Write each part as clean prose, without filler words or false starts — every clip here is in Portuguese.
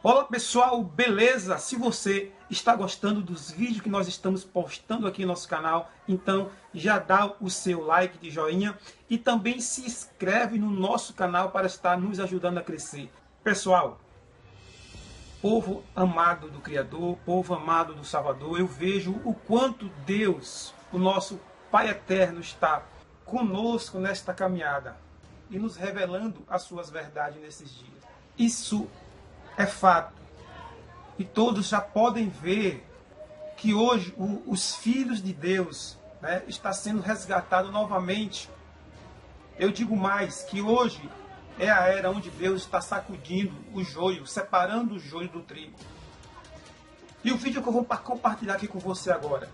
Olá pessoal, beleza? Se você está gostando dos vídeos que nós estamos postando aqui no nosso canal, então já dá o seu like de joinha e também se inscreve no nosso canal para estar nos ajudando a crescer. Pessoal, povo amado do Criador, povo amado do Salvador, eu vejo o quanto Deus, o nosso Pai Eterno, está conosco nesta caminhada e nos revelando as suas verdades nesses dias. Isso é fato. E todos já podem ver que hoje os filhos de Deus, né, está sendo resgatado novamente. Eu digo mais, que hoje é a era onde Deus está sacudindo o joio, separando o joio do trigo. E o vídeo que eu vou compartilhar aqui com você agora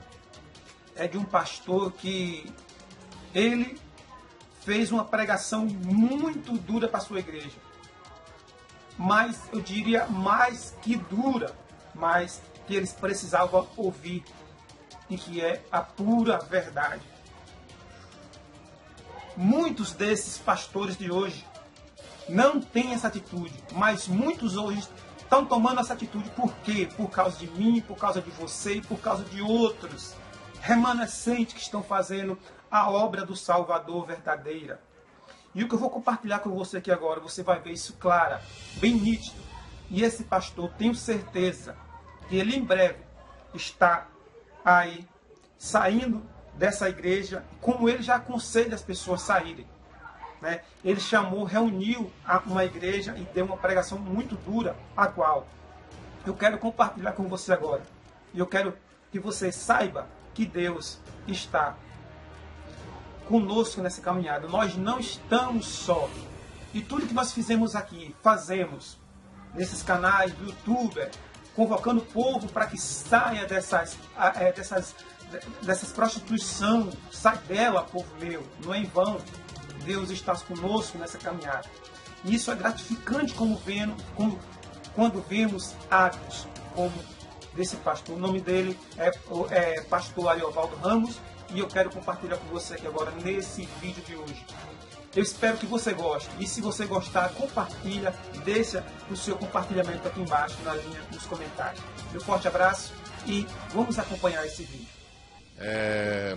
é de um pastor que ele fez uma pregação muito dura para a sua igreja. Mas eu diria mais que dura, mas que eles precisavam ouvir e que é a pura verdade. Muitos desses pastores de hoje não têm essa atitude, mas muitos hoje estão tomando essa atitude. Por quê? Por causa de mim, por causa de você e por causa de outros remanescentes que estão fazendo a obra do Salvador verdadeira. E o que eu vou compartilhar com você aqui agora, você vai ver isso clara, bem nítido. E esse pastor, tenho certeza que ele em breve está aí saindo dessa igreja, como ele já aconselha as pessoas a saírem. Né? Ele chamou, reuniu uma igreja e deu uma pregação muito dura, a qual eu quero compartilhar com você agora. E eu quero que você saiba que Deus está conosco nessa caminhada. Nós não estamos só. E tudo que nós fazemos nesses canais do YouTube, convocando o povo para que saia dessas prostituição, sai dela, povo meu, não é em vão. Deus está conosco nessa caminhada. E isso é gratificante quando vemos atos como desse pastor. O nome dele é pastor Ariovaldo Ramos. E eu quero compartilhar com você aqui agora nesse vídeo de hoje. Eu espero que você goste. E se você gostar, compartilha, deixa o seu compartilhamento aqui embaixo na linha nos comentários. Um forte abraço e vamos acompanhar esse vídeo.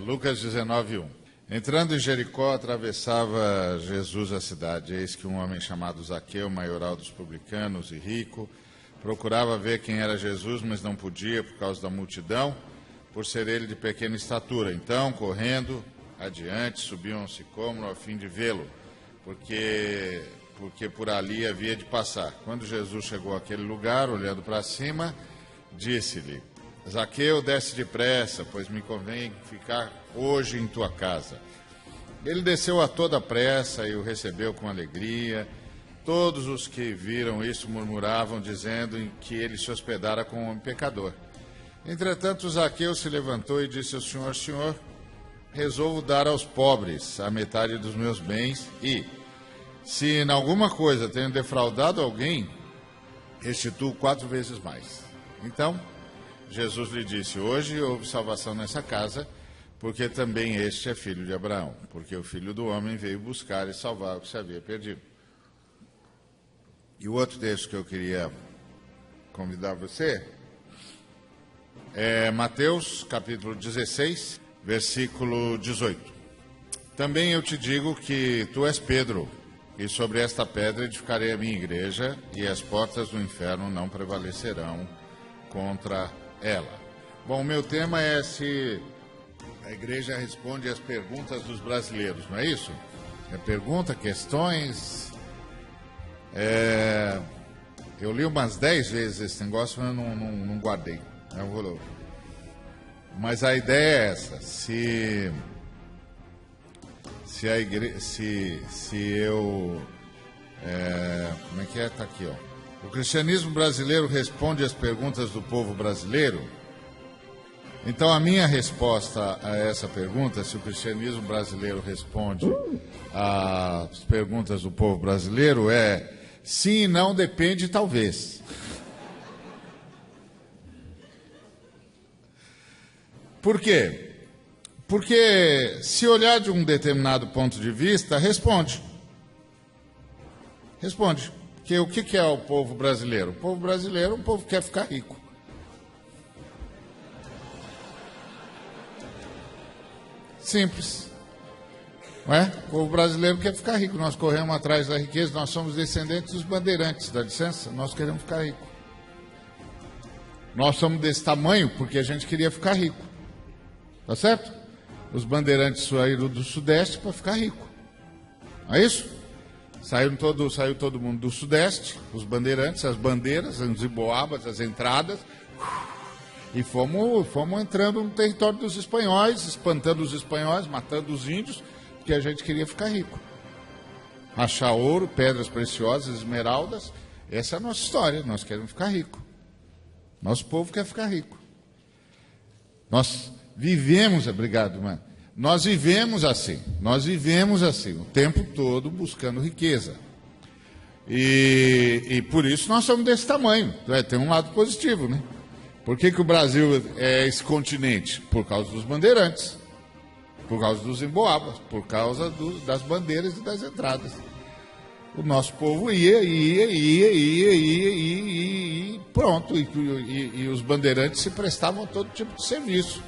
Lucas 19:1. Entrando em Jericó, atravessava Jesus a cidade. Eis que um homem chamado Zaqueu, maioral dos publicanos e rico, procurava ver quem era Jesus, mas não podia por causa da multidão, por ser ele de pequena estatura. Então, correndo adiante, subiu a um sicômoro a fim de vê-lo, porque por ali havia de passar. Quando Jesus chegou àquele lugar, olhando para cima, disse-lhe: Zaqueu, desce depressa, pois me convém ficar hoje em tua casa. Ele desceu a toda pressa e o recebeu com alegria. Todos os que viram isso murmuravam, dizendo que ele se hospedara com um homem pecador. Entretanto, Zaqueu se levantou e disse ao Senhor: Senhor, resolvo dar aos pobres a metade dos meus bens e, se em alguma coisa tenho defraudado alguém, restituo 4 vezes mais. Então, Jesus lhe disse: hoje houve salvação nessa casa, porque também este é filho de Abraão, porque o Filho do Homem veio buscar e salvar o que se havia perdido. E o outro texto que eu queria convidar você é Mateus, capítulo 16, versículo 18. Também eu te digo que tu és Pedro, e sobre esta pedra edificarei a minha igreja, e as portas do inferno não prevalecerão contra ela. Bom, o meu tema é se a igreja responde às perguntas dos brasileiros, não é isso? É pergunta, questões. Eu li umas 10 vezes esse negócio, mas eu não guardei. Mas a ideia é essa: se a igreja, como é que é? Tá aqui, ó. O cristianismo brasileiro responde às perguntas do povo brasileiro. Então a minha resposta a essa pergunta, se o cristianismo brasileiro responde às perguntas do povo brasileiro, é sim e não, depende, talvez. Por quê? Porque se olhar de um determinado ponto de vista, responde. Responde. Porque o que é o povo brasileiro? O povo brasileiro é um povo que quer ficar rico. Simples. Não é? O povo brasileiro quer ficar rico. Nós corremos atrás da riqueza, nós somos descendentes dos bandeirantes, dá licença? Nós queremos ficar rico. Nós somos desse tamanho porque a gente queria ficar rico. Tá certo? Os bandeirantes saíram do Sudeste para ficar rico. Não é isso? Saiu todo mundo do Sudeste, os bandeirantes, as bandeiras, os iboabas, as entradas, e fomos entrando no território dos espanhóis, espantando os espanhóis, matando os índios, porque a gente queria ficar rico. Achar ouro, pedras preciosas, esmeraldas, essa é a nossa história, nós queremos ficar rico. Nosso povo quer ficar rico. Nós vivemos, obrigado, mano. Nós vivemos assim, o tempo todo buscando riqueza. E por isso nós somos desse tamanho. Tem um lado positivo, né? Por que o Brasil é esse continente? Por causa dos bandeirantes, por causa dos emboabas, por causa das bandeiras e das entradas. O nosso povo ia e pronto. E os bandeirantes se prestavam a todo tipo de serviço.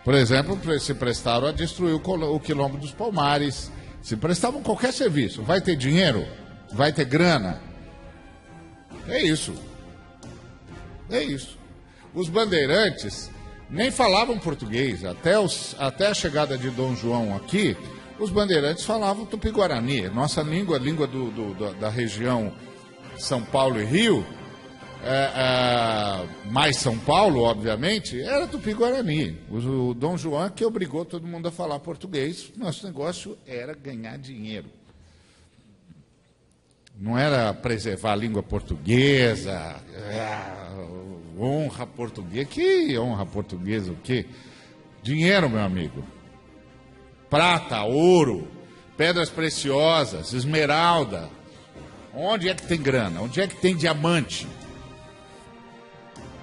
Por exemplo, se prestaram a destruir o Quilombo dos Palmares, se prestavam qualquer serviço. Vai ter dinheiro? Vai ter grana? É isso. É isso. Os bandeirantes nem falavam português. Até a chegada de Dom João aqui, os bandeirantes falavam tupi-guarani. Nossa língua, a língua da região São Paulo e Rio, mais São Paulo, obviamente, era Tupi-Guarani. O Dom João é que obrigou todo mundo a falar português. Nosso negócio era ganhar dinheiro. Não era preservar a língua portuguesa, honra portuguesa. Que honra portuguesa, o quê? Dinheiro, meu amigo. Prata, ouro, pedras preciosas, esmeralda. Onde é que tem grana? Onde é que tem diamante?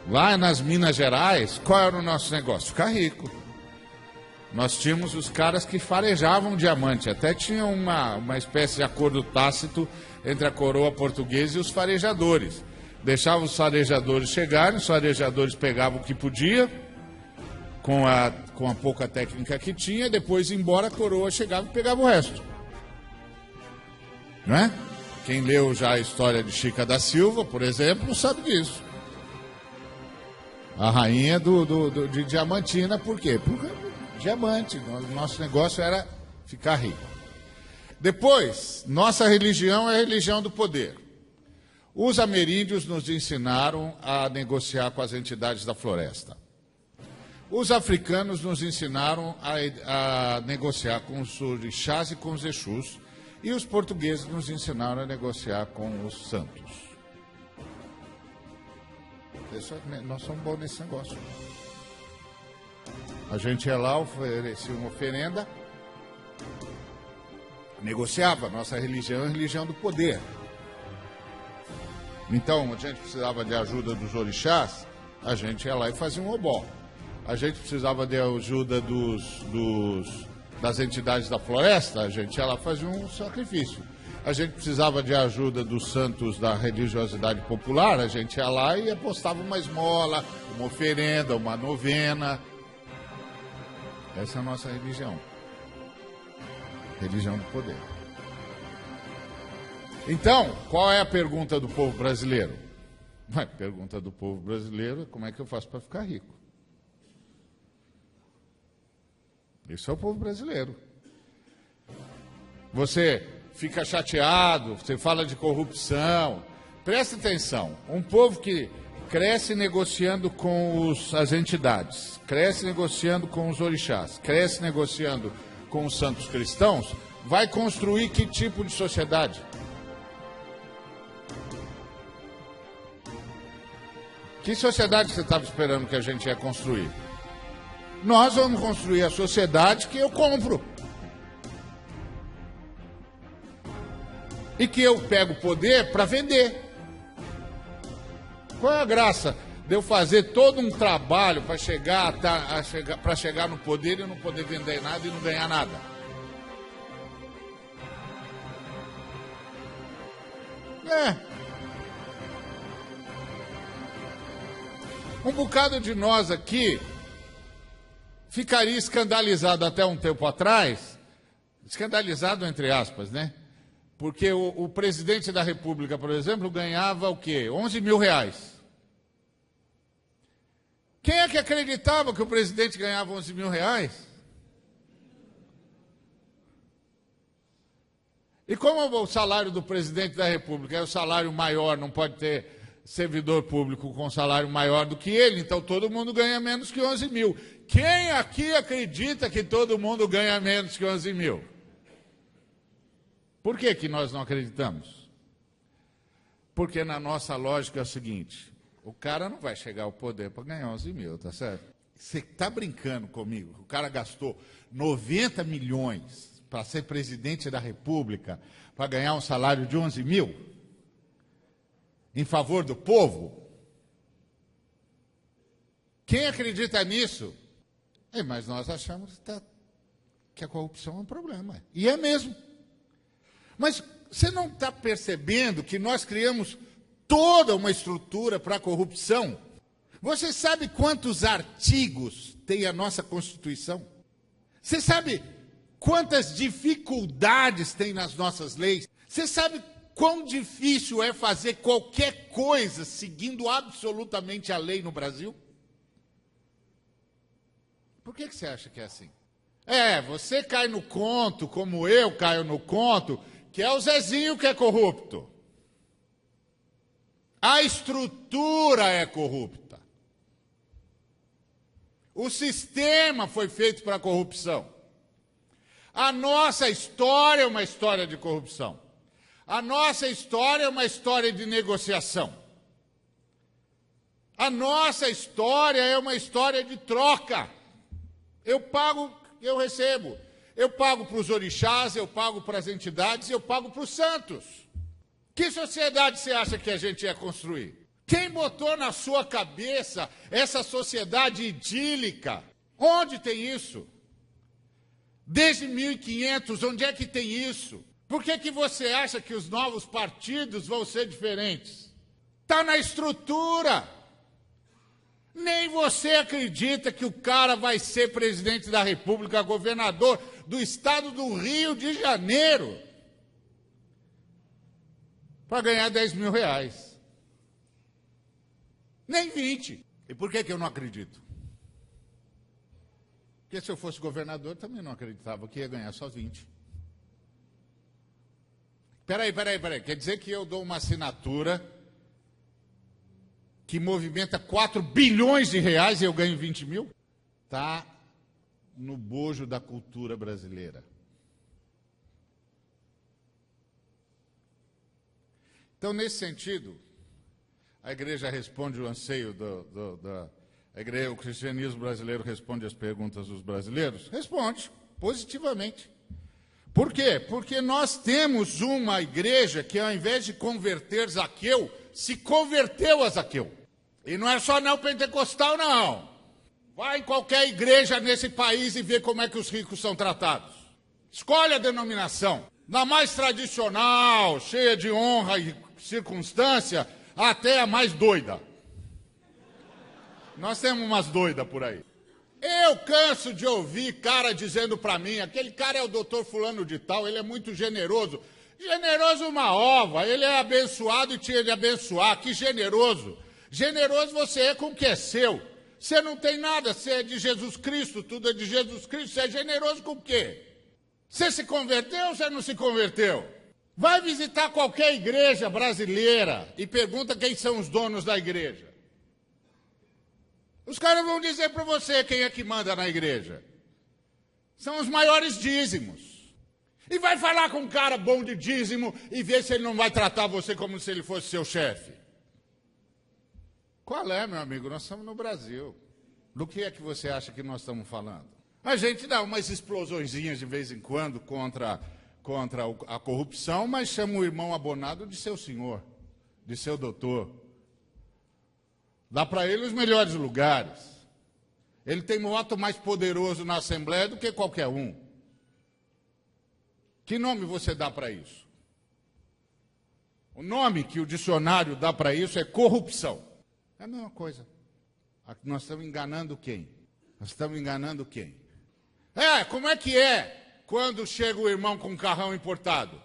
Lá nas Minas Gerais, qual era o nosso negócio? Ficar rico. Nós tínhamos os caras que farejavam diamante. Até tinha uma espécie de acordo tácito entre a coroa portuguesa e os farejadores. Deixavam os farejadores chegarem, os farejadores pegavam o que podia, com a pouca técnica que tinha, depois, embora, a coroa chegava e pegava o resto. Não é? Quem leu já a história de Chica da Silva, por exemplo, sabe disso. A rainha de Diamantina, por quê? Porque diamante, nosso negócio era ficar rico. Depois, nossa religião é a religião do poder. Os ameríndios nos ensinaram a negociar com as entidades da floresta. Os africanos nos ensinaram a negociar com os orixás e com os exus. E os portugueses nos ensinaram a negociar com os santos. Nós somos bons nesse negócio. A gente ia lá, oferecia uma oferenda, negociava. Nossa religião é a religião do poder. Então, a gente precisava de ajuda dos orixás, a gente ia lá e fazia um obó. A gente precisava de ajuda das entidades da floresta, a gente ia lá e fazia um sacrifício. A gente precisava de ajuda dos santos da religiosidade popular, a gente ia lá e apostava uma esmola, uma oferenda, uma novena. Essa é a nossa religião. Religião do poder. Então, qual é a pergunta do povo brasileiro? A pergunta do povo brasileiro é: como é que eu faço para ficar rico? Isso é o povo brasileiro. Você fica chateado, você fala de corrupção. Presta atenção, um povo que cresce negociando com as entidades, cresce negociando com os orixás, cresce negociando com os santos cristãos, vai construir que tipo de sociedade? Que sociedade você estava esperando que a gente ia construir? Nós vamos construir a sociedade que eu compro. E que eu pego poder para vender. Qual é a graça de eu fazer todo um trabalho para chegar no poder e não poder vender nada e não ganhar nada? Um bocado de nós aqui ficaria escandalizado até um tempo atrás, escandalizado entre aspas, né? Porque o presidente da República, por exemplo, ganhava o quê? 11 mil reais. Quem é que acreditava que o presidente ganhava 11 mil reais? E como o salário do presidente da República é o salário maior, não pode ter servidor público com salário maior do que ele, então todo mundo ganha menos que 11 mil. Quem aqui acredita que todo mundo ganha menos que 11 mil? Por que que nós não acreditamos? Porque na nossa lógica é o seguinte, o cara não vai chegar ao poder para ganhar 11 mil, tá certo? Você está brincando comigo? O cara gastou 90 milhões para ser presidente da República, para ganhar um salário de 11 mil? Em favor do povo? Quem acredita nisso? Mas nós achamos que a corrupção é um problema. E é mesmo. Mas você não está percebendo que nós criamos toda uma estrutura para a corrupção? Você sabe quantos artigos tem a nossa Constituição? Você sabe quantas dificuldades tem nas nossas leis? Você sabe quão difícil é fazer qualquer coisa seguindo absolutamente a lei no Brasil? Por que você acha que é assim? Você cai no conto, como eu caio no conto, que é o Zezinho que é corrupto. A estrutura é corrupta. O sistema foi feito para a corrupção. A nossa história é uma história de corrupção. A nossa história é uma história de negociação. A nossa história é uma história de troca. Eu pago, eu recebo. Eu pago para os orixás, eu pago para as entidades, eu pago para os santos. Que sociedade você acha que a gente ia construir? Quem botou na sua cabeça essa sociedade idílica? Onde tem isso? Desde 1500, onde é que tem isso? Por que você acha que os novos partidos vão ser diferentes? Está na estrutura. Nem você acredita que o cara vai ser presidente da República, governador do estado do Rio de Janeiro, para ganhar 10 mil reais. Nem 20. E por que eu não acredito? Porque se eu fosse governador, também não acreditava que ia ganhar só 20. Peraí. Quer dizer que eu dou uma assinatura que movimenta 4 bilhões de reais e eu ganho 20 mil? Está no bojo da cultura brasileira. Então, nesse sentido, a igreja responde o anseio a igreja, o cristianismo brasileiro responde as perguntas dos brasileiros? Responde, positivamente. Por quê? Porque nós temos uma igreja que, ao invés de converter Zaqueu, se converteu a Zaqueu. E não é só neopentecostal, não. Vai em qualquer igreja nesse país e vê como é que os ricos são tratados. Escolhe a denominação. Da mais tradicional, cheia de honra e circunstância, até a mais doida. Nós temos umas doidas por aí. Eu canso de ouvir cara dizendo para mim, aquele cara é o doutor fulano de tal, ele é muito generoso. Generoso uma ova, ele é abençoado e tinha de abençoar, que generoso. Generoso você é com o que é seu. Você não tem nada, você é de Jesus Cristo, tudo é de Jesus Cristo, você é generoso com o quê? Você se converteu ou você não se converteu? Vai visitar qualquer igreja brasileira e pergunta quem são os donos da igreja. Os caras vão dizer para você quem é que manda na igreja. São os maiores dízimos. E vai falar com um cara bom de dízimo e ver se ele não vai tratar você como se ele fosse seu chefe. Qual é, meu amigo? Nós estamos no Brasil. Do que é que você acha que nós estamos falando? A gente dá umas explosõezinhas de vez em quando contra a corrupção, mas chama o irmão abonado de seu senhor, de seu doutor. Dá para ele os melhores lugares. Ele tem um voto mais poderoso na Assembleia do que qualquer um. Que nome você dá para isso? O nome que o dicionário dá para isso é corrupção. É a mesma coisa. Nós estamos enganando quem? Nós estamos enganando quem? Como é que é quando chega o irmão com um carrão importado?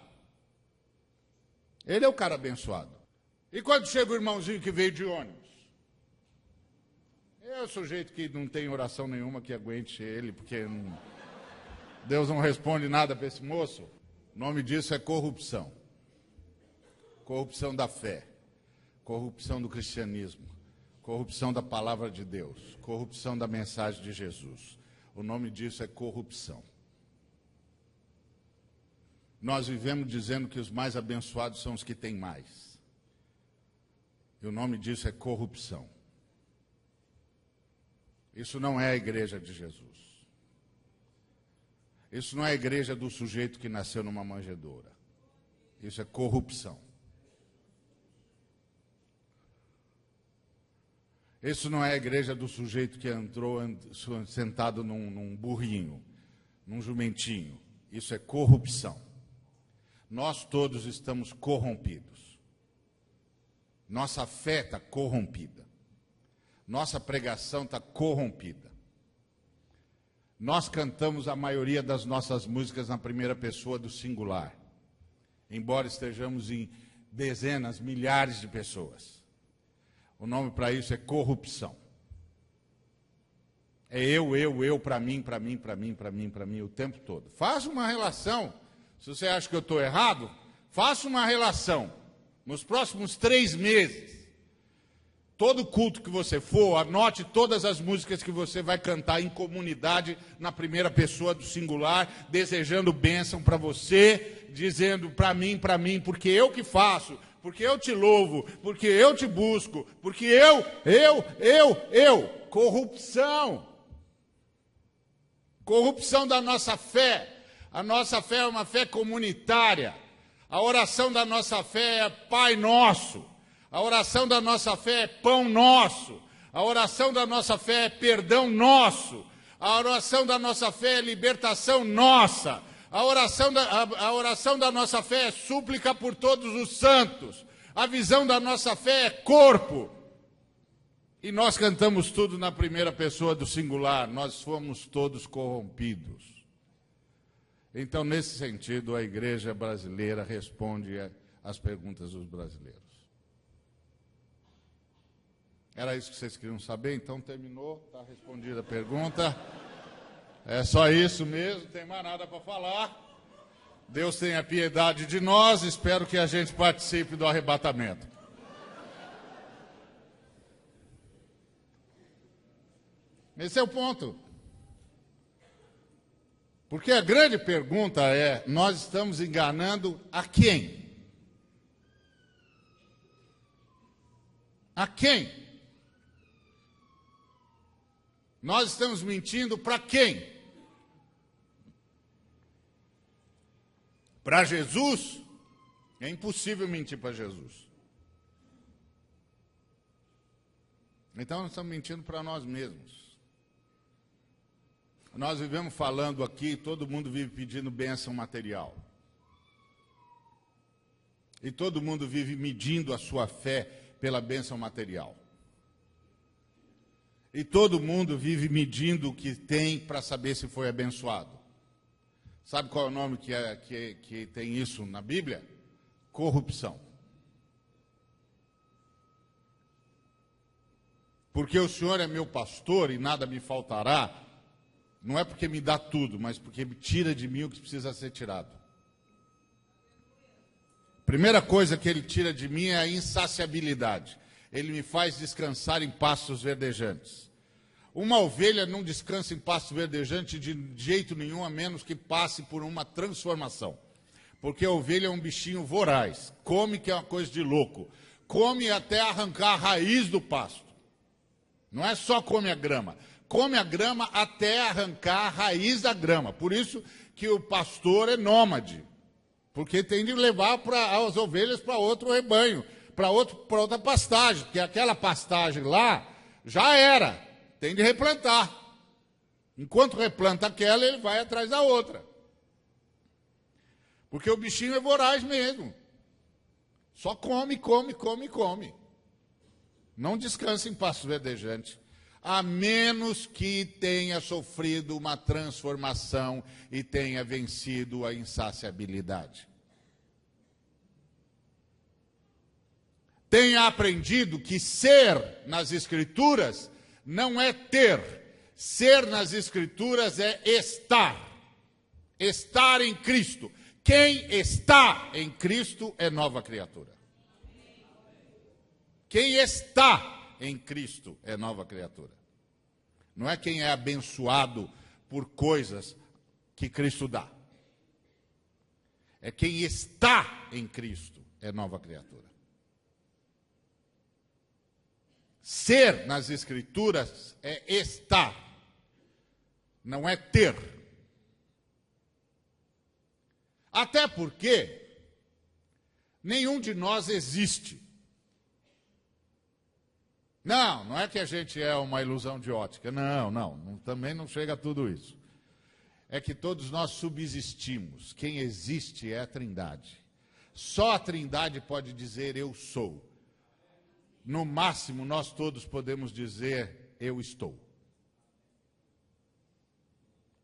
Ele é o cara abençoado. E quando chega o irmãozinho que veio de ônibus? É o sujeito que não tem oração nenhuma que aguente ele, porque Deus não responde nada para esse moço. O nome disso é corrupção. Corrupção da fé, corrupção do cristianismo, corrupção da palavra de Deus, corrupção da mensagem de Jesus. O nome disso é corrupção. Nós vivemos dizendo que os mais abençoados são os que têm mais. E o nome disso é corrupção. Isso não é a igreja de Jesus. Isso não é a igreja do sujeito que nasceu numa manjedoura. Isso é corrupção. Isso não é a igreja do sujeito que entrou sentado num burrinho, num jumentinho. Isso é corrupção. Nós todos estamos corrompidos. Nossa fé está corrompida. Nossa pregação está corrompida. Nós cantamos a maioria das nossas músicas na primeira pessoa do singular, embora estejamos em dezenas, milhares de pessoas. O nome para isso é corrupção. É eu, para mim, o tempo todo. Faça uma relação. Se você acha que eu estou errado, faça uma relação. Nos próximos 3 meses, todo culto que você for, anote todas as músicas que você vai cantar em comunidade, na primeira pessoa do singular, desejando bênção para você, dizendo para mim, porque eu que faço, porque eu te louvo, porque eu te busco, porque eu. Corrupção. Corrupção da nossa fé. A nossa fé é uma fé comunitária. A oração da nossa fé é Pai Nosso. A oração da nossa fé é Pão Nosso. A oração da nossa fé é Perdão Nosso. A oração da nossa fé é Libertação Nossa. A oração da nossa fé é súplica por todos os santos. A visão da nossa fé é corpo. E nós cantamos tudo na primeira pessoa do singular. Nós fomos todos corrompidos. Então, nesse sentido, a igreja brasileira responde às perguntas dos brasileiros. Era isso que vocês queriam saber? Então, terminou, está respondida a pergunta. É só isso mesmo, não tem mais nada para falar. Deus tenha piedade de nós, espero que a gente participe do arrebatamento. Esse é o ponto. Porque a grande pergunta é, nós estamos enganando a quem? A quem? Nós estamos mentindo para quem? Para Jesus? É impossível mentir para Jesus. Então nós estamos mentindo para nós mesmos. Nós vivemos falando aqui, todo mundo vive pedindo bênção material. E todo mundo vive medindo a sua fé pela bênção material. E todo mundo vive medindo o que tem para saber se foi abençoado. Sabe qual é o nome que tem isso na Bíblia? Corrupção. Porque o Senhor é meu pastor e nada me faltará, não é porque me dá tudo, mas porque me tira de mim o que precisa ser tirado. Primeira coisa que ele tira de mim é a insaciabilidade. Ele me faz descansar em pastos verdejantes. Uma ovelha não descansa em pasto verdejante de jeito nenhum, a menos que passe por uma transformação. Porque a ovelha é um bichinho voraz, come que é uma coisa de louco. Come até arrancar a raiz do pasto. Não é só come a grama. Come a grama até arrancar a raiz da grama. Por isso que o pastor é nômade. Porque tem de levar as ovelhas para outro rebanho, para outra pastagem. Porque aquela pastagem lá já era. Tem de replantar. Enquanto replanta aquela, ele vai atrás da outra. Porque o bichinho é voraz mesmo. Só come, come, come, come. Não descansa em pasto verdejante, a menos que tenha sofrido uma transformação e tenha vencido a insaciabilidade. Tenha aprendido que ser nas Escrituras não é ter. Ser nas Escrituras é estar. Estar em Cristo. Quem está em Cristo é nova criatura. Quem está em Cristo é nova criatura. Não é quem é abençoado por coisas que Cristo dá. É quem está em Cristo é nova criatura. Ser nas Escrituras é estar, não é ter. Até porque nenhum de nós existe. Não é que a gente é uma ilusão de ótica. Não, também não chega a tudo isso. É que todos nós subsistimos. Quem existe é a Trindade. Só a Trindade pode dizer eu sou. No máximo, nós todos podemos dizer eu estou.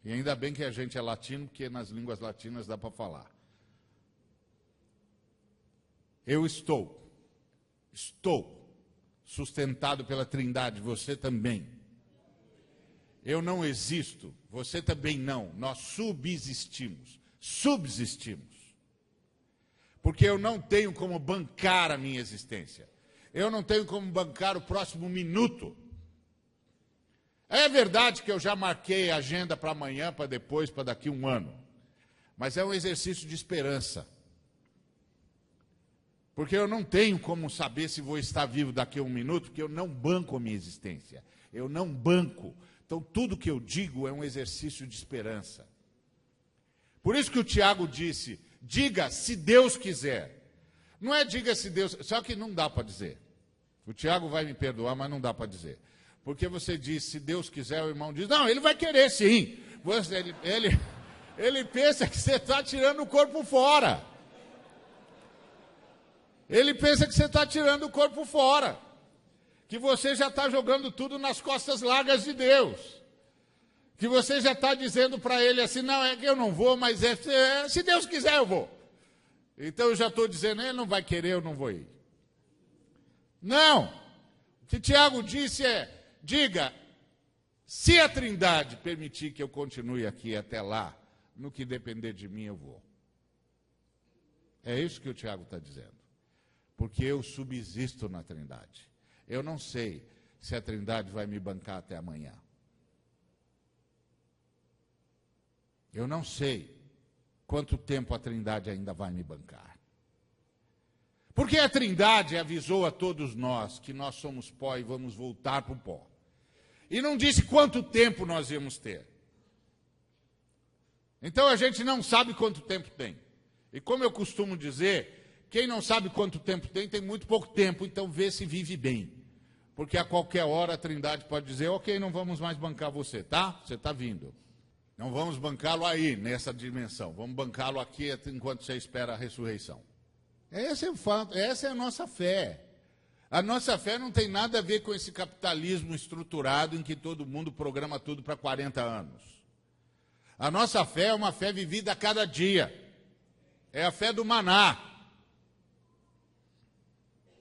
E ainda bem que a gente é latino, porque nas línguas latinas dá para falar. Eu estou. Estou sustentado pela Trindade, você também. Eu não existo, você também não. Nós subsistimos. Porque eu não tenho como bancar a minha existência. Eu não tenho como bancar o próximo minuto. É verdade que eu já marquei a agenda para amanhã, para depois, para daqui a um ano. Mas é um exercício de esperança. Porque eu não tenho como saber se vou estar vivo daqui a um minuto, porque eu não banco a minha existência. Eu não banco. Então, tudo que eu digo é um exercício de esperança. Por isso que o Tiago disse, diga se Deus quiser. Não é diga se Deus... Só que não dá para dizer. O Tiago vai me perdoar, mas não dá para dizer. Porque você diz, se Deus quiser, o irmão diz, não, ele vai querer sim. Ele pensa que você está tirando o corpo fora. Ele pensa que você está tirando o corpo fora. Que você já está jogando tudo nas costas largas de Deus. Que você já está dizendo para ele assim, não, é que eu não vou, mas se Deus quiser eu vou. Então eu já estou dizendo, ele não vai querer, eu não vou ir. Não. O que Tiago disse é, diga, se a Trindade permitir que eu continue aqui até lá, no que depender de mim eu vou. É isso que o Tiago está dizendo. Porque eu subsisto na Trindade. Eu não sei se a Trindade vai me bancar até amanhã. Eu não sei quanto tempo a Trindade ainda vai me bancar. Porque a Trindade avisou a todos nós que nós somos pó e vamos voltar para o pó. E não disse quanto tempo nós íamos ter. Então a gente não sabe quanto tempo tem. E como eu costumo dizer, quem não sabe quanto tempo tem muito pouco tempo, então vê se vive bem. Porque a qualquer hora a Trindade pode dizer, ok, não vamos mais bancar você, tá? Você está vindo. Não vamos bancá-lo aí, nessa dimensão. Vamos bancá-lo aqui enquanto você espera a ressurreição. Esse é o fato, essa é a nossa fé. A nossa fé não tem nada a ver com esse capitalismo estruturado em que todo mundo programa tudo para 40 anos. A nossa fé é uma fé vivida a cada dia. É a fé do maná.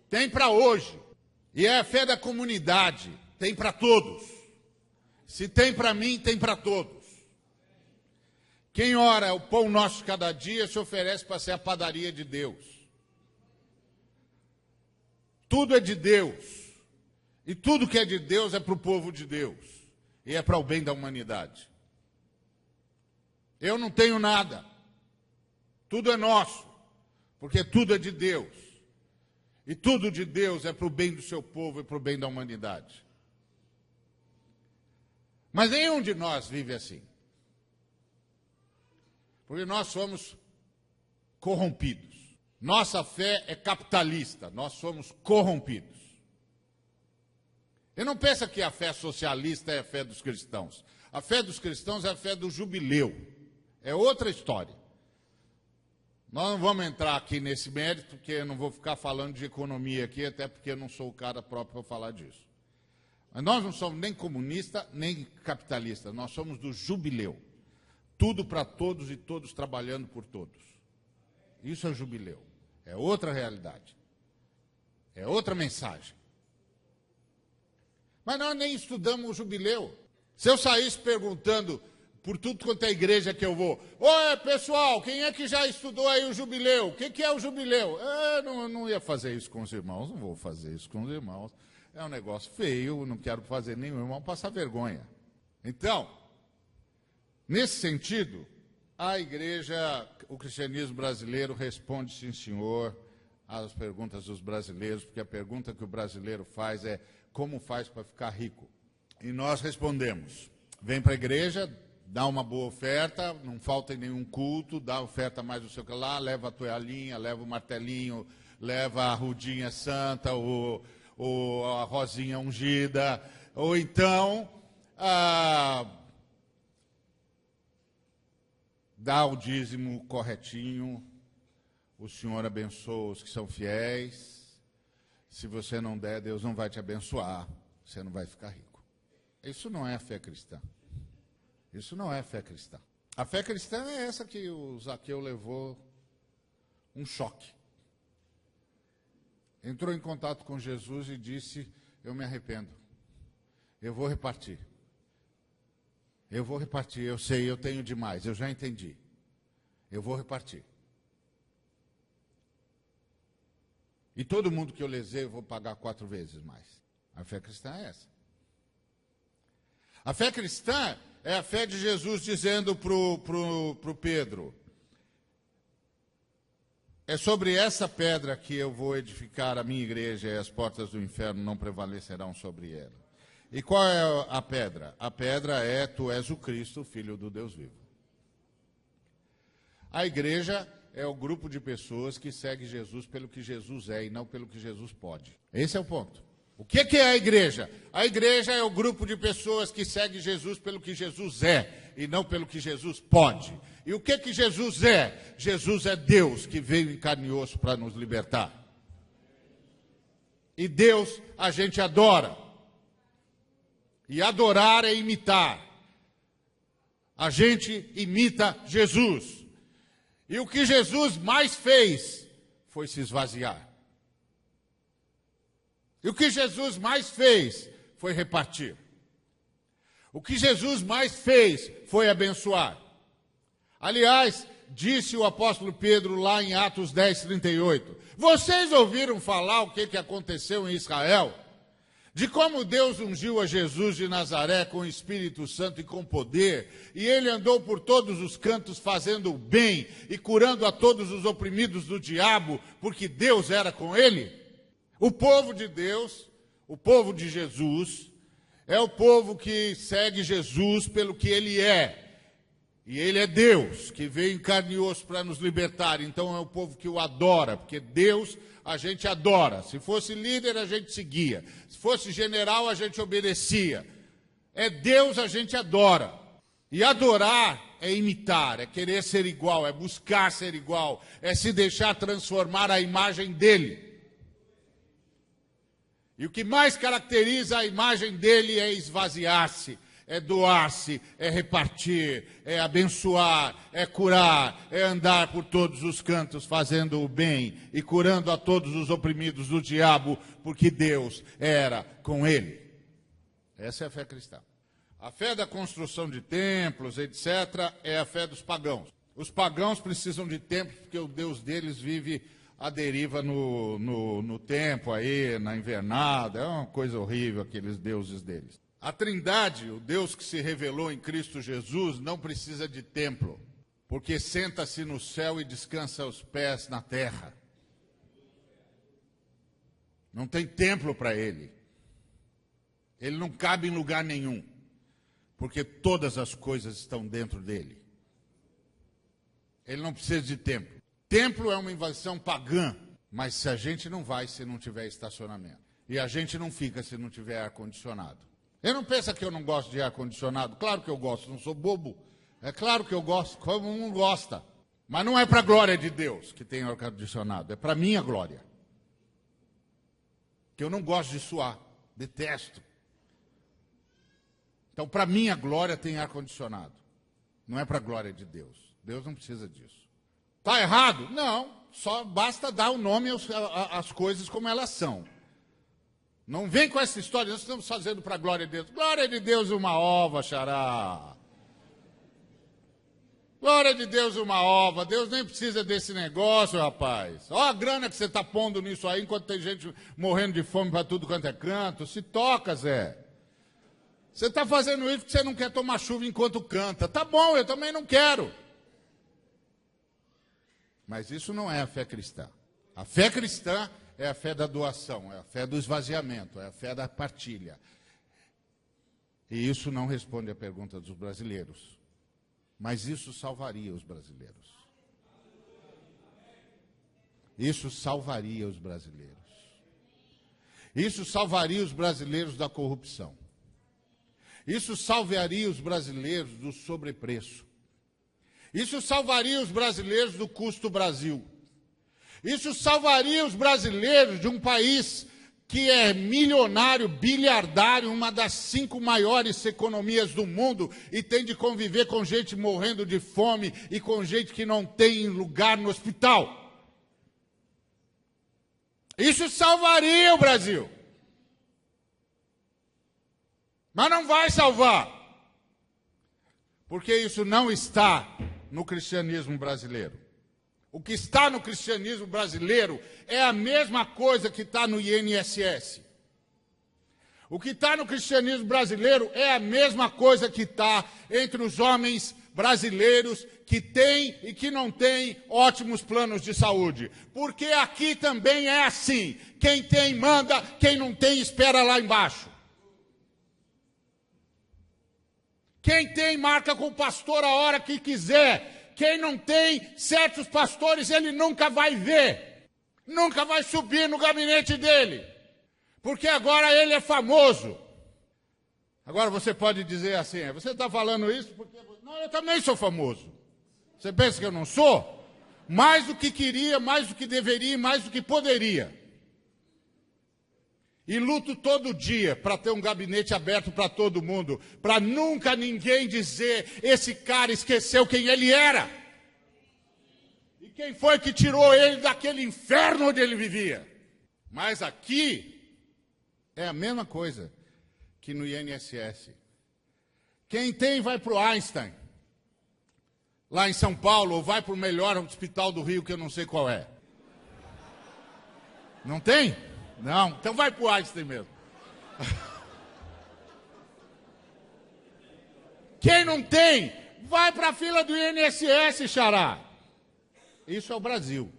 Tem para hoje. E é a fé da comunidade. Tem para todos. Se tem para mim, tem para todos. Quem ora o pão nosso de cada dia se oferece para ser a padaria de Deus. Tudo é de Deus. E tudo que é de Deus é para o povo de Deus. E é para o bem da humanidade. Eu não tenho nada. Tudo é nosso. Porque tudo é de Deus. E tudo de Deus é para o bem do seu povo e para o bem da humanidade. Mas nenhum de nós vive assim. Porque nós somos corrompidos. Nossa fé é capitalista, nós somos corrompidos. E não pensa que a fé socialista é a fé dos cristãos. A fé dos cristãos é a fé do jubileu. É outra história. Nós não vamos entrar aqui nesse mérito, porque eu não vou ficar falando de economia aqui, até porque eu não sou o cara próprio para falar disso. Mas nós não somos nem comunista, nem capitalista, nós somos do jubileu. Tudo para todos e todos trabalhando por todos. Isso é jubileu. É outra realidade. É outra mensagem. Mas nós nem estudamos o jubileu. Se eu saísse perguntando por tudo quanto é igreja que eu vou, oi, pessoal, quem é que já estudou aí o jubileu? O que é o jubileu? Eu não ia fazer isso com os irmãos, não vou fazer isso com os irmãos. É um negócio feio, não quero fazer nenhum irmão passar vergonha. Então, nesse sentido, a igreja, o cristianismo brasileiro responde sim, senhor, às perguntas dos brasileiros, porque a pergunta que o brasileiro faz é como faz para ficar rico? E nós respondemos, vem para a igreja, dá uma boa oferta, não falta em nenhum culto, dá oferta mais não sei o que lá, leva a toalhinha, leva o martelinho, leva a rudinha santa, ou a rosinha ungida, ou então dá o dízimo corretinho, o Senhor abençoa os que são fiéis, se você não der, Deus não vai te abençoar, você não vai ficar rico. Isso não é a fé cristã. Isso não é fé cristã. A fé cristã é essa que o Zaqueu levou um choque. Entrou em contato com Jesus e disse, eu me arrependo. Eu vou repartir. Eu vou repartir, eu sei, eu tenho demais, eu já entendi. Eu vou repartir. E todo mundo que eu lesei, eu vou pagar 4 vezes mais. A fé cristã é essa. A fé cristã é a fé de Jesus dizendo pro Pedro, é sobre essa pedra que eu vou edificar a minha igreja e as portas do inferno não prevalecerão sobre ela. E qual é a pedra? A pedra é, tu és o Cristo, filho do Deus vivo. A igreja é o grupo de pessoas que segue Jesus pelo que Jesus é e não pelo que Jesus pode. Esse é o ponto. O que é a igreja? A igreja é o grupo de pessoas que segue Jesus pelo que Jesus é e não pelo que Jesus pode. E o que Jesus é? Jesus é Deus que veio em carne e osso para nos libertar. E Deus a gente adora. E adorar é imitar. A gente imita Jesus. E o que Jesus mais fez foi se esvaziar. E o que Jesus mais fez foi repartir. O que Jesus mais fez foi abençoar. Aliás, disse o apóstolo Pedro lá em Atos 10:38, vocês ouviram falar o que aconteceu em Israel? De como Deus ungiu a Jesus de Nazaré com o Espírito Santo e com poder, e ele andou por todos os cantos fazendo o bem e curando a todos os oprimidos do diabo, porque Deus era com ele? O povo de Deus, o povo de Jesus, é o povo que segue Jesus pelo que ele é. E ele é Deus, que veio em carne e osso para nos libertar. Então é o povo que o adora, porque Deus a gente adora. Se fosse líder, a gente seguia. Se fosse general, a gente obedecia. É Deus, a gente adora. E adorar é imitar, é querer ser igual, é buscar ser igual, é se deixar transformar à imagem dele. E o que mais caracteriza a imagem dele é esvaziar-se, é doar-se, é repartir, é abençoar, é curar, é andar por todos os cantos fazendo o bem e curando a todos os oprimidos do diabo, porque Deus era com ele. Essa é a fé cristã. A fé da construção de templos, etc., é a fé dos pagãos. Os pagãos precisam de templos porque o Deus deles vive a deriva no tempo aí, na invernada, é uma coisa horrível aqueles deuses deles. A Trindade, o Deus que se revelou em Cristo Jesus, não precisa de templo, porque senta-se no céu e descansa os pés na terra. Não tem templo para ele. Ele não cabe em lugar nenhum, porque todas as coisas estão dentro dele. Ele não precisa de templo. Templo é uma invenção pagã, mas se a gente não vai se não tiver estacionamento. E a gente não fica se não tiver ar-condicionado. Eu não penso que eu não gosto de ar-condicionado. Claro que eu gosto, não sou bobo. É claro que eu gosto, como não gosta. Mas não é para a glória de Deus que tem ar-condicionado, é para a minha glória. Que eu não gosto de suar, detesto. Então, para a minha glória tem ar-condicionado. Não é para a glória de Deus. Deus não precisa disso. Está errado? Não, só basta dar o nome às coisas como elas são. Não vem com essa história, nós estamos fazendo para a glória de Deus. Glória de Deus uma ova, xará. Glória de Deus uma ova. Deus nem precisa desse negócio, rapaz. Olha a grana que você está pondo nisso aí, enquanto tem gente morrendo de fome para tudo quanto é canto. Se toca, Zé. Você está fazendo isso porque você não quer tomar chuva enquanto canta. Tá bom, eu também não quero. Mas isso não é a fé cristã. A fé cristã é a fé da doação, é a fé do esvaziamento, é a fé da partilha. E isso não responde à pergunta dos brasileiros. Mas isso salvaria os brasileiros. Isso salvaria os brasileiros. Isso salvaria os brasileiros da corrupção. Isso salvaria os brasileiros do sobrepreço. Isso salvaria os brasileiros do custo Brasil. Isso salvaria os brasileiros de um país que é milionário, bilhardário, uma das 5 maiores economias do mundo e tem de conviver com gente morrendo de fome e com gente que não tem lugar no hospital. Isso salvaria o Brasil. Mas não vai salvar. Porque isso não está no cristianismo brasileiro. O que está no cristianismo brasileiro é a mesma coisa que está no INSS. O que está no cristianismo brasileiro é a mesma coisa que está entre os homens brasileiros que têm e que não têm ótimos planos de saúde. Porque aqui também é assim. Quem tem manda, quem não tem espera lá embaixo. Quem tem marca com o pastor a hora que quiser. Quem não tem certos pastores, ele nunca vai ver. Nunca vai subir no gabinete dele. Porque agora ele é famoso. Agora você pode dizer assim, você está falando isso porque... Não, eu também sou famoso. Você pensa que eu não sou? Mais do que queria, mais do que deveria, mais do que poderia. E luto todo dia para ter um gabinete aberto para todo mundo, para nunca ninguém dizer, esse cara esqueceu quem ele era. E quem foi que tirou ele daquele inferno onde ele vivia. Mas aqui é a mesma coisa que no INSS. Quem tem vai para o Einstein, lá em São Paulo, ou vai para o melhor hospital do Rio, que eu não sei qual é. Não tem? Não, então vai para o Einstein mesmo. Quem não tem, vai para a fila do INSS, xará. Isso é o Brasil.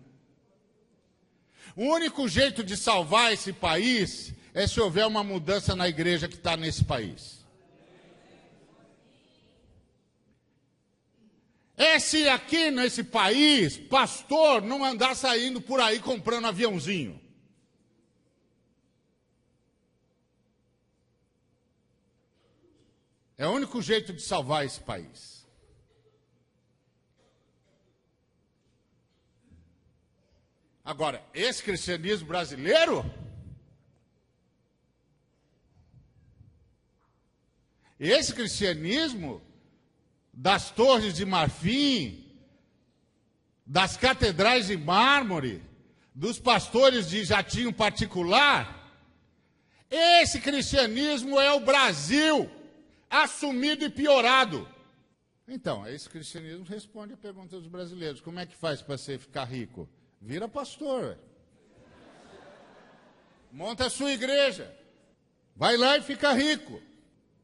O único jeito de salvar esse país é se houver uma mudança na igreja que está nesse país. É se aqui nesse país, pastor não andar saindo por aí comprando aviãozinho. É o único jeito de salvar esse país. Agora, esse cristianismo brasileiro, esse cristianismo das torres de marfim, das catedrais de mármore, dos pastores de jatinho particular, esse cristianismo é o Brasil assumido e piorado. Então, esse cristianismo responde a pergunta dos brasileiros. Como é que faz para você ficar rico? Vira pastor. Monta a sua igreja. Vai lá e fica rico.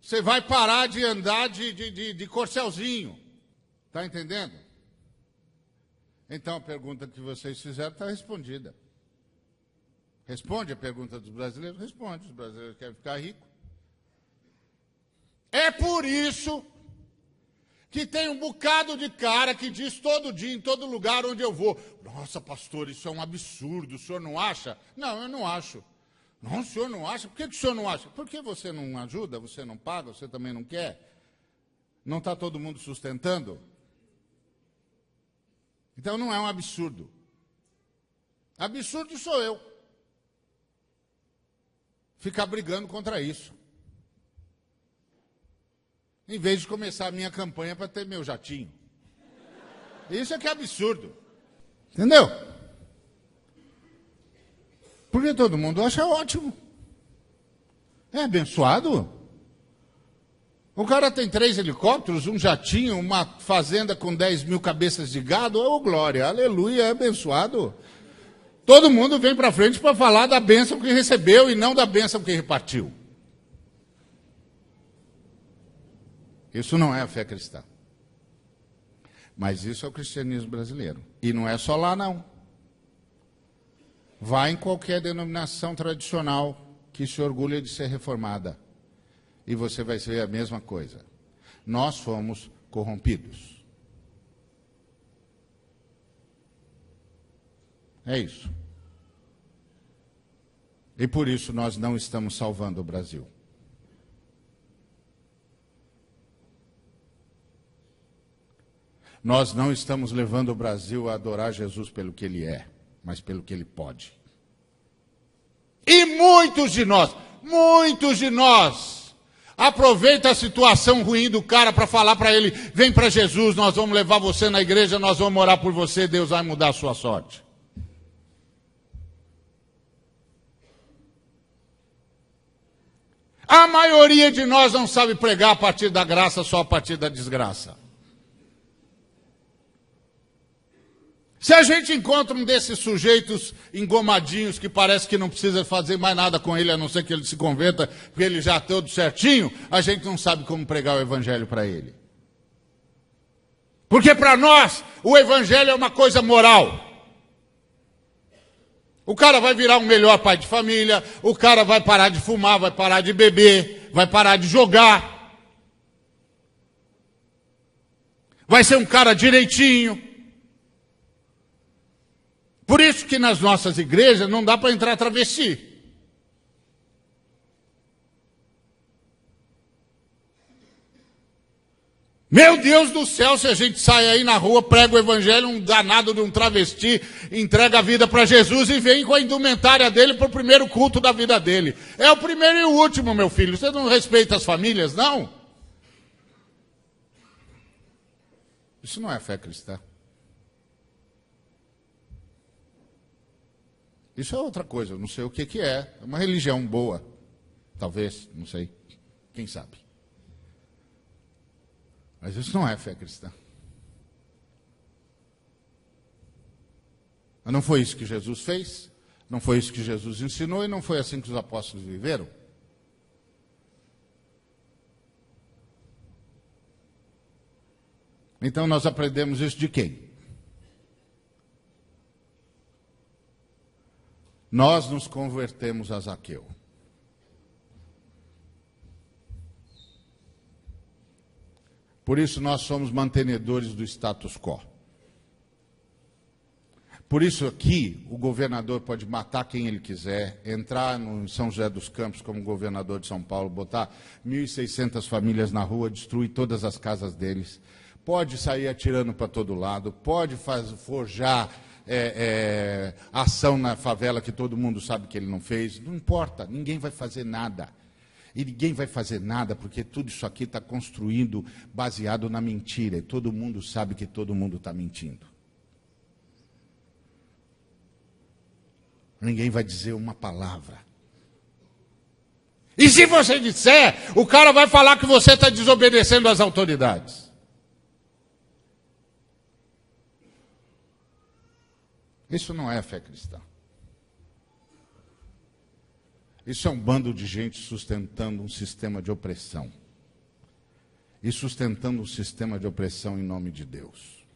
Você vai parar de andar de corcelzinho. Está entendendo? Então, a pergunta que vocês fizeram está respondida. Responde a pergunta dos brasileiros? Responde. Os brasileiros querem ficar ricos. É por isso que tem um bocado de cara que diz todo dia, em todo lugar onde eu vou, nossa, pastor, isso é um absurdo, o senhor não acha? Não, eu não acho. Não, o senhor não acha? Por que o senhor não acha? Por que você não ajuda, você não paga, você também não quer? Não está todo mundo sustentando? Então não é um absurdo. Absurdo sou eu ficar brigando contra isso, em vez de começar a minha campanha para ter meu jatinho. Isso é que é absurdo. Entendeu? Porque todo mundo acha ótimo. É abençoado. O cara tem 3 helicópteros, um jatinho, uma fazenda com 10 mil cabeças de gado. Ô, glória, aleluia, é abençoado. Todo mundo vem para frente para falar da bênção que recebeu e não da bênção que repartiu. Isso não é a fé cristã. Mas isso é o cristianismo brasileiro. E não é só lá, não. Vá em qualquer denominação tradicional que se orgulha de ser reformada. E você vai ver a mesma coisa. Nós fomos corrompidos. É isso. E por isso nós não estamos salvando o Brasil. Nós não estamos levando o Brasil a adorar Jesus pelo que ele é, mas pelo que ele pode. E muitos de nós, aproveita a situação ruim do cara para falar para ele, vem para Jesus, nós vamos levar você na igreja, nós vamos orar por você, Deus vai mudar a sua sorte. A maioria de nós não sabe pregar a partir da graça, só a partir da desgraça. Se a gente encontra um desses sujeitos engomadinhos que parece que não precisa fazer mais nada com ele, a não ser que ele se converta, porque ele já está todo certinho, a gente não sabe como pregar o evangelho para ele. Porque para nós, o evangelho é uma coisa moral. O cara vai virar um melhor pai de família, o cara vai parar de fumar, vai parar de beber, vai parar de jogar. Vai ser um cara direitinho. Por isso que nas nossas igrejas não dá para entrar travesti. Meu Deus do céu, se a gente sai aí na rua, prega o evangelho, um danado de um travesti, entrega a vida para Jesus e vem com a indumentária dele para o primeiro culto da vida dele. É o primeiro e o último, meu filho. Você não respeita as famílias, não? Isso não é fé cristã. Isso é outra coisa, eu não sei o que é. É uma religião boa. Talvez, não sei. Quem sabe? Mas isso não é fé cristã. Mas não foi isso que Jesus fez, não foi isso que Jesus ensinou e não foi assim que os apóstolos viveram. Então nós aprendemos isso de quem? Nós nos convertemos a Zaqueu. Por isso nós somos mantenedores do status quo. Por isso aqui o governador pode matar quem ele quiser, entrar no São José dos Campos como governador de São Paulo, botar 1.600 famílias na rua, destruir todas as casas deles, pode sair atirando para todo lado, pode forjar ação na favela que todo mundo sabe que ele não fez, não importa, ninguém vai fazer nada. E ninguém vai fazer nada, porque tudo isso aqui está construído baseado na mentira. E todo mundo sabe que todo mundo está mentindo. Ninguém vai dizer uma palavra. E se você disser, o cara vai falar que você está desobedecendo às autoridades. Isso não é fé cristã. Isso é um bando de gente sustentando um sistema de opressão. E sustentando um sistema de opressão em nome de Deus.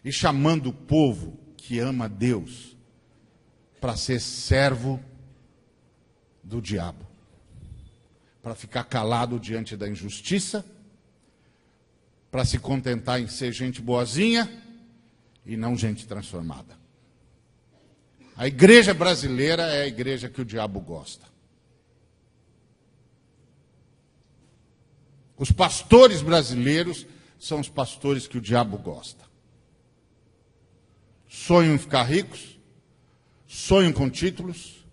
E chamando o povo que ama Deus para ser servo do diabo. Para ficar calado diante da injustiça, para se contentar em ser gente boazinha e não gente transformada. A igreja brasileira é a igreja que o diabo gosta. Os pastores brasileiros são os pastores que o diabo gosta. Sonham em ficar ricos, sonham com títulos,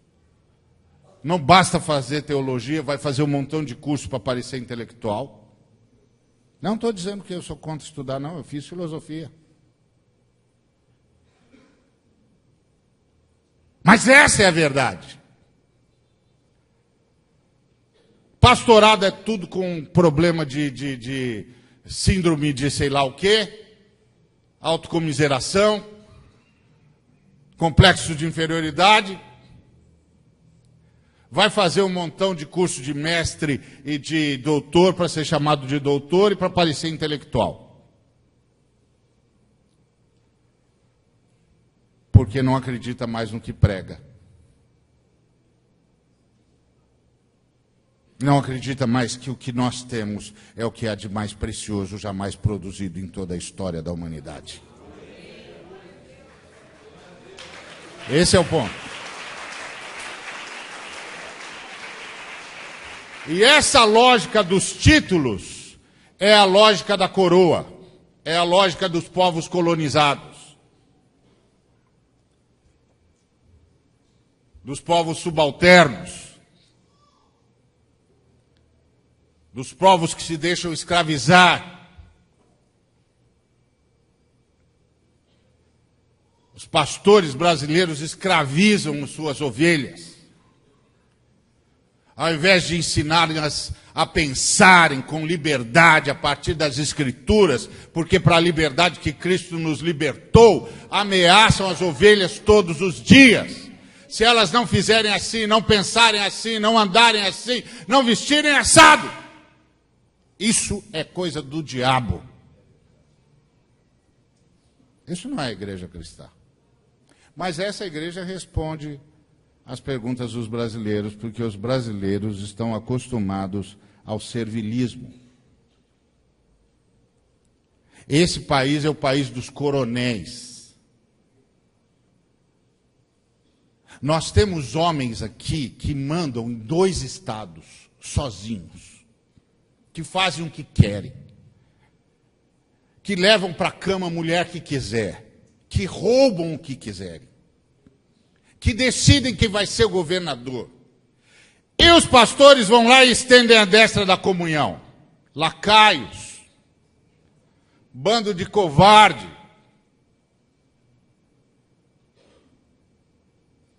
não basta fazer teologia, vai fazer um montão de curso para parecer intelectual. Não estou dizendo que eu sou contra estudar, não, eu fiz filosofia. Mas essa é a verdade. Pastorado é tudo com problema de síndrome de sei lá o quê, autocomiseração, complexo de inferioridade. Vai fazer um montão de curso de mestre e de doutor para ser chamado de doutor e para parecer intelectual. Porque não acredita mais no que prega. Não acredita mais que o que nós temos é o que há de mais precioso jamais produzido em toda a história da humanidade. Esse é o ponto. E essa lógica dos títulos é a lógica da coroa, é a lógica dos povos colonizados. Dos povos subalternos, dos povos que se deixam escravizar. Os pastores brasileiros escravizam suas ovelhas, ao invés de ensinar-as a pensarem com liberdade a partir das Escrituras, porque para a liberdade que Cristo nos libertou, ameaçam as ovelhas todos os dias. Se elas não fizerem assim, não pensarem assim, não andarem assim, não vestirem assado, isso é coisa do diabo. Isso não é a igreja cristã. Mas essa igreja responde às perguntas dos brasileiros, porque os brasileiros estão acostumados ao servilismo. Esse país é o país dos coronéis. Nós temos homens aqui que mandam em 2 estados, sozinhos, que fazem o que querem, que levam para a cama a mulher que quiser, que roubam o que quiserem, que decidem quem vai ser o governador. E os pastores vão lá e estendem a destra da comunhão. Lacaios, bando de covarde.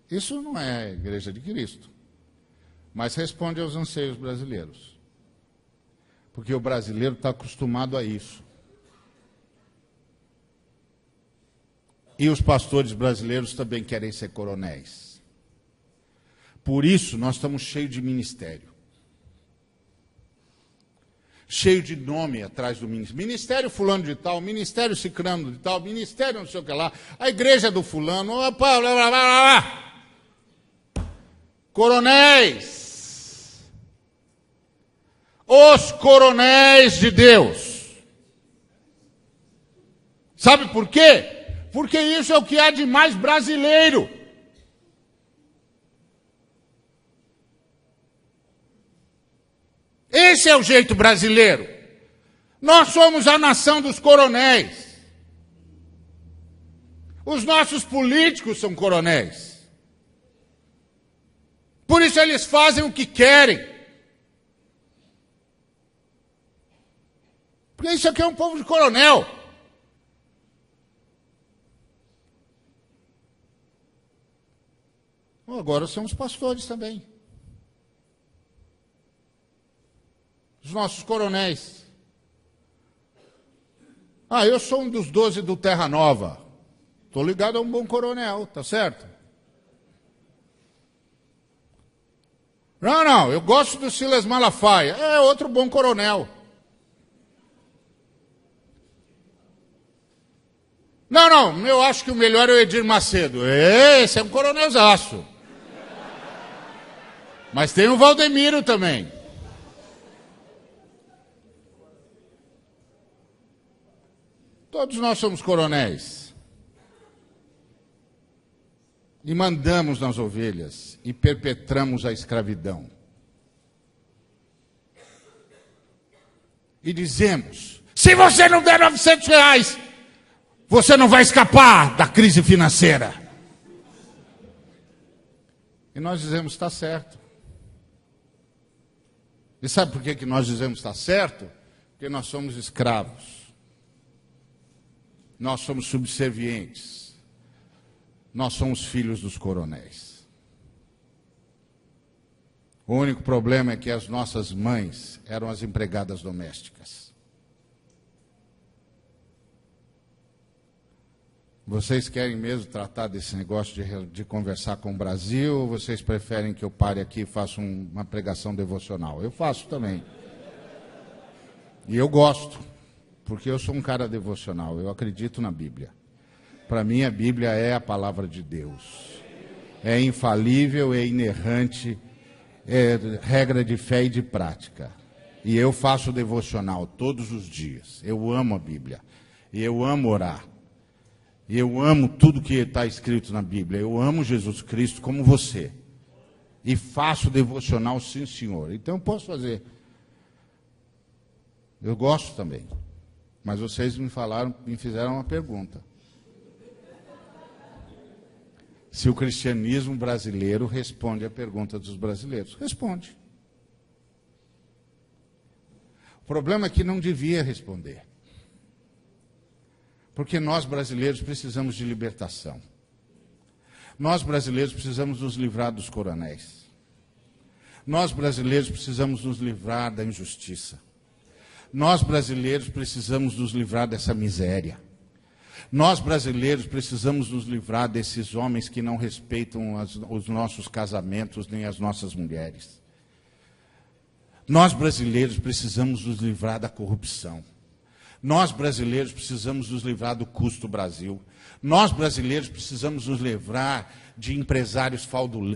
Isso não é a igreja de Cristo, mas responde aos anseios brasileiros. Porque o brasileiro está acostumado a isso. E os pastores brasileiros também querem ser coronéis. Por isso, nós estamos cheios de ministério. Cheio de nome atrás do ministério. Ministério fulano de tal, ministério cicrano de tal, ministério não sei o que lá, a igreja do fulano, opa, blá, blá, blá, blá. Coronéis. Os coronéis de Deus. Sabe por quê? Porque isso é o que há de mais brasileiro. Esse é o jeito brasileiro. Nós somos a nação dos coronéis. Os nossos políticos são coronéis. Por isso eles fazem o que querem. Porque isso aqui é um povo de coronel. Agora são os pastores também. Os nossos coronéis. Eu sou um dos 12 do Terra Nova. Estou ligado a um bom coronel, tá certo? Não, eu gosto do Silas Malafaia. É outro bom coronel. Não, eu acho que o melhor é o Edir Macedo. Esse é um coronelzaço. Mas tem o Valdemiro também. Todos nós somos coronéis. E mandamos nas ovelhas e perpetramos a escravidão. E dizemos, Se você não der R$900, você não vai escapar da crise financeira. E nós dizemos, está certo. E sabe por que nós dizemos está certo? Porque nós somos escravos. Nós somos subservientes. Nós somos filhos dos coronéis. O único problema é que as nossas mães eram as empregadas domésticas. Vocês querem mesmo tratar desse negócio de conversar com o Brasil, ou vocês preferem que eu pare aqui e faça uma pregação devocional? Eu faço também. E eu gosto, porque eu sou um cara devocional, eu acredito na Bíblia. Para mim, a Bíblia é a palavra de Deus. É infalível, é inerrante, é regra de fé e de prática. E eu faço devocional todos os dias. Eu amo a Bíblia. E eu amo orar. E eu amo tudo que está escrito na Bíblia. Eu amo Jesus Cristo como você. E faço devocional, sim, senhor. Então eu posso fazer. Eu gosto também. Mas vocês me fizeram uma pergunta. Se o cristianismo brasileiro responde à pergunta dos brasileiros. Responde. O problema é que não devia responder. Porque nós brasileiros precisamos de libertação. Nós brasileiros precisamos nos livrar dos coronéis. Nós brasileiros precisamos nos livrar da injustiça. Nós brasileiros precisamos nos livrar dessa miséria. Nós brasileiros precisamos nos livrar desses homens que não respeitam os nossos casamentos nem as nossas mulheres. Nós brasileiros precisamos nos livrar da corrupção. Nós brasileiros precisamos nos livrar do custo Brasil. Nós brasileiros precisamos nos livrar de empresários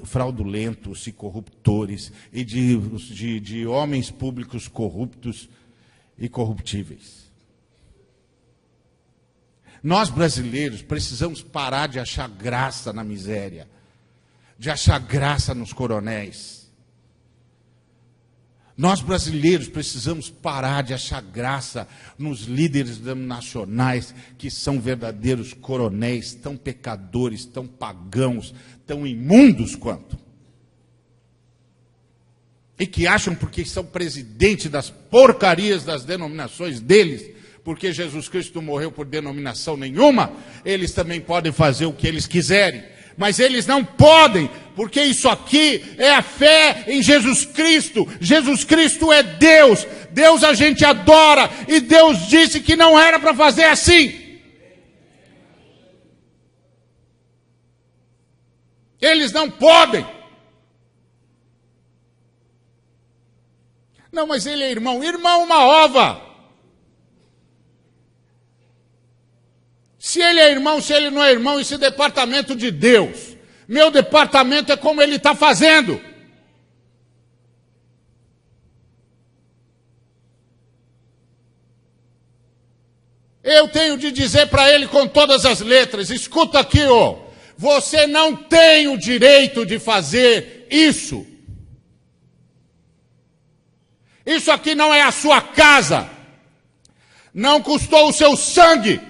fraudulentos e corruptores e de homens públicos corruptos e corruptíveis. Nós brasileiros precisamos parar de achar graça na miséria, de achar graça nos coronéis. Nós brasileiros precisamos parar de achar graça nos líderes nacionais que são verdadeiros coronéis, tão pecadores, tão pagãos, tão imundos quanto. E que acham porque são presidentes das porcarias das denominações deles, porque Jesus Cristo morreu por denominação nenhuma, eles também podem fazer o que eles quiserem. Mas eles não podem, porque isso aqui é a fé em Jesus Cristo. Jesus Cristo é Deus. Deus a gente adora. E Deus disse que não era para fazer assim. Eles não podem. Não, mas ele é irmão. Irmão, uma ova. Se ele é irmão, se ele não é irmão, esse departamento de Deus. Meu departamento é como ele está fazendo. Eu tenho de dizer para ele com todas as letras, escuta aqui, ó, você não tem o direito de fazer isso. Isso aqui não é a sua casa. Não custou o seu sangue.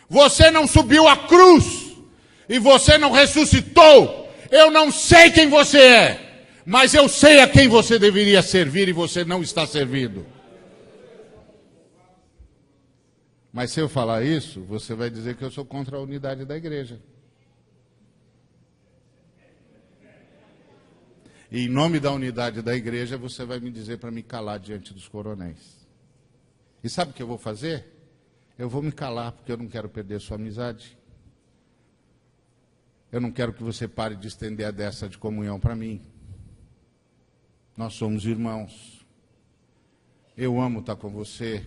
Você não subiu à cruz e você não ressuscitou. Eu não sei quem você é, mas eu sei a quem você deveria servir e você não está servindo. Mas se eu falar isso, você vai dizer que eu sou contra a unidade da igreja. E em nome da unidade da igreja, você vai me dizer para me calar diante dos coronéis. E sabe o que eu vou fazer? Eu vou me calar, porque eu não quero perder sua amizade. Eu não quero que você pare de estender a dessa de comunhão para mim. Nós somos irmãos. Eu amo estar com você.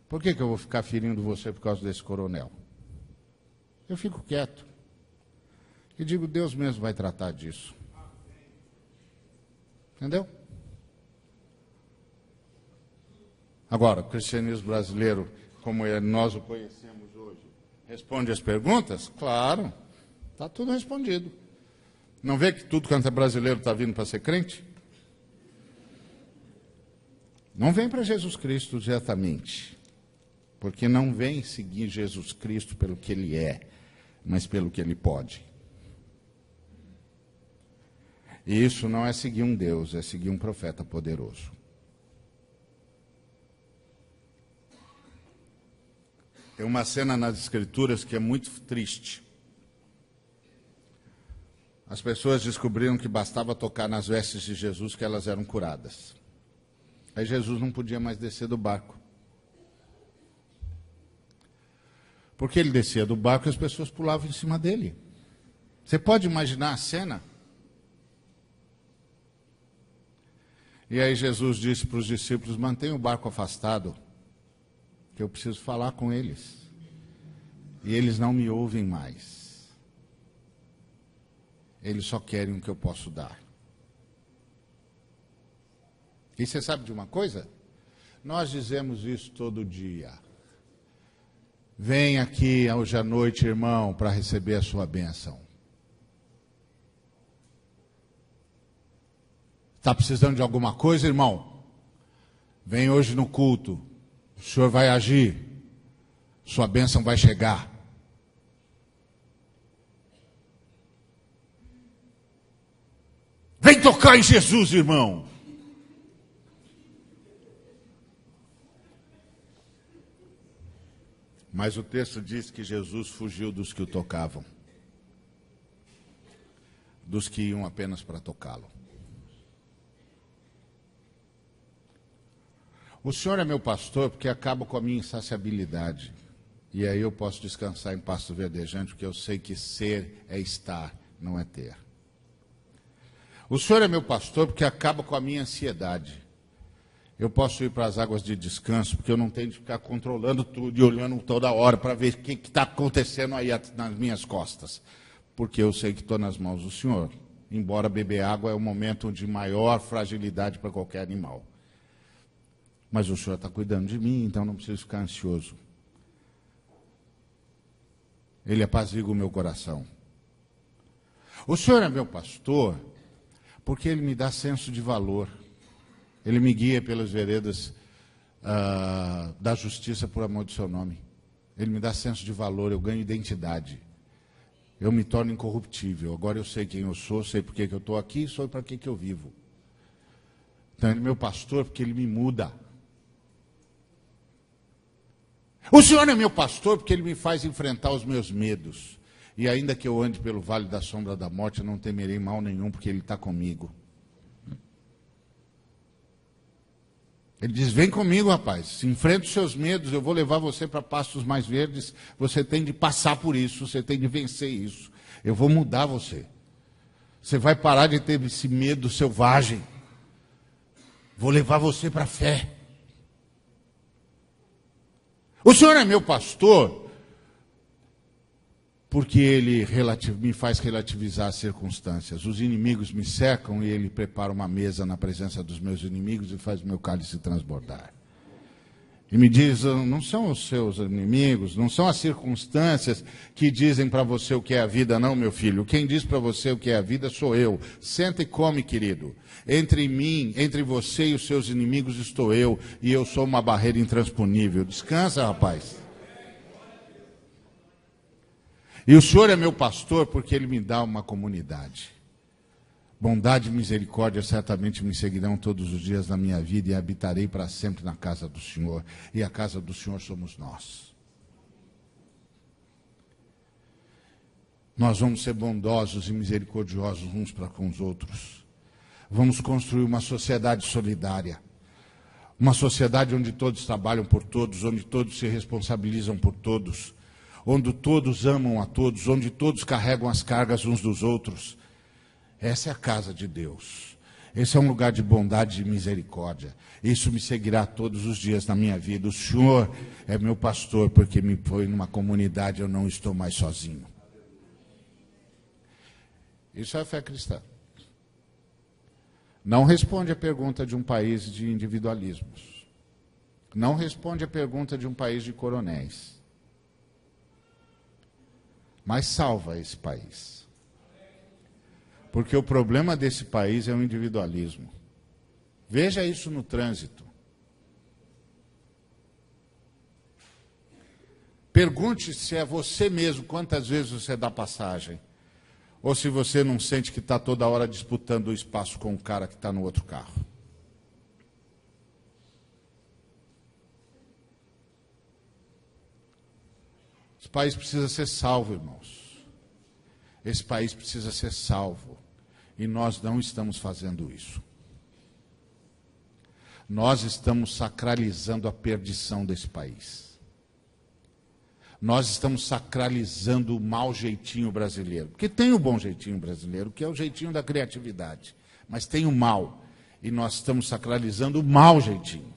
Por que eu vou ficar ferindo você por causa desse coronel? Eu fico quieto. E digo, Deus mesmo vai tratar disso. Entendeu? Agora, o cristianismo brasileiro, como nós o conhecemos hoje, responde as perguntas? Claro, está tudo respondido. Não vê que tudo quanto é brasileiro está vindo para ser crente? Não vem para Jesus Cristo diretamente, porque não vem seguir Jesus Cristo pelo que ele é, mas pelo que ele pode. E isso não é seguir um Deus, é seguir um profeta poderoso. Tem uma cena nas Escrituras que é muito triste. As pessoas descobriram que bastava tocar nas vestes de Jesus que elas eram curadas. Aí Jesus não podia mais descer do barco. Porque ele descia do barco e as pessoas pulavam em cima dele. Você pode imaginar a cena? E aí Jesus disse para os discípulos: mantenha o barco afastado, que eu preciso falar com eles. E eles não me ouvem mais. Eles só querem o que eu posso dar. E você sabe de uma coisa? Nós dizemos isso todo dia. Vem aqui hoje à noite, irmão, para receber a sua bênção. Está precisando de alguma coisa, irmão? Vem hoje no culto. O Senhor vai agir. Sua bênção vai chegar. Vem tocar em Jesus, irmão. Mas o texto diz que Jesus fugiu dos que o tocavam. Dos que iam apenas para tocá-lo. O Senhor é meu pastor porque acaba com a minha insaciabilidade. E aí eu posso descansar em pasto verdejante, porque eu sei que ser é estar, não é ter. O Senhor é meu pastor porque acaba com a minha ansiedade. Eu posso ir para as águas de descanso, porque eu não tenho de ficar controlando tudo e olhando toda hora para ver o que está acontecendo aí nas minhas costas. Porque eu sei que estou nas mãos do Senhor. Embora beber água é o momento de maior fragilidade para qualquer animal. Mas o Senhor está cuidando de mim, então não preciso ficar ansioso. Ele apazigua o meu coração. O Senhor é meu pastor porque Ele me dá senso de valor. Ele me guia pelas veredas da justiça por amor do seu nome. Ele me dá senso de valor, eu ganho identidade. Eu me torno incorruptível. Agora eu sei quem eu sou, sei por que eu estou aqui e sei para que eu vivo. Então Ele é meu pastor porque Ele me muda. O Senhor é meu pastor porque Ele me faz enfrentar os meus medos. E ainda que eu ande pelo vale da sombra da morte, eu não temerei mal nenhum, porque Ele está comigo. Ele diz: vem comigo, rapaz, enfrenta os seus medos, eu vou levar você para pastos mais verdes. Você tem de passar por isso, você tem de vencer isso. Eu vou mudar você. Você vai parar de ter esse medo selvagem. Vou levar você para a fé. O Senhor é meu pastor porque Ele me faz relativizar as circunstâncias. Os inimigos me cercam e Ele prepara uma mesa na presença dos meus inimigos e faz o meu cálice transbordar. E me diz: não são os seus inimigos, não são as circunstâncias que dizem para você o que é a vida, não, meu filho. Quem diz para você o que é a vida sou eu. Senta e come, querido. Entre mim, entre você e os seus inimigos estou eu, e eu sou uma barreira intransponível. Descansa, rapaz. E o Senhor é meu pastor porque Ele me dá uma comunidade. Bondade e misericórdia certamente me seguirão todos os dias da minha vida e habitarei para sempre na casa do Senhor. E a casa do Senhor somos nós. Nós vamos ser bondosos e misericordiosos uns para com os outros. Vamos construir uma sociedade solidária. Uma sociedade onde todos trabalham por todos, onde todos se responsabilizam por todos, onde todos amam a todos, onde todos carregam as cargas uns dos outros. Essa é a casa de Deus. Esse é um lugar de bondade e misericórdia. Isso me seguirá todos os dias na minha vida. O Senhor é meu pastor porque me põe numa comunidade, eu não estou mais sozinho. Isso é a fé cristã. Não responde a pergunta de um país de individualismos. Não responde a pergunta de um país de coronéis. Mas salva esse país. Porque o problema desse país é o individualismo. Veja isso no trânsito. Pergunte se é você mesmo, quantas vezes você dá passagem. Ou se você não sente que está toda hora disputando o espaço com o cara que está no outro carro. Esse país precisa ser salvo, irmãos. Esse país precisa ser salvo. E nós não estamos fazendo isso. Nós estamos sacralizando a perdição desse país. Nós estamos sacralizando o mau jeitinho brasileiro. Porque tem o bom jeitinho brasileiro, que é o jeitinho da criatividade. Mas tem o mal. E nós estamos sacralizando o mau jeitinho.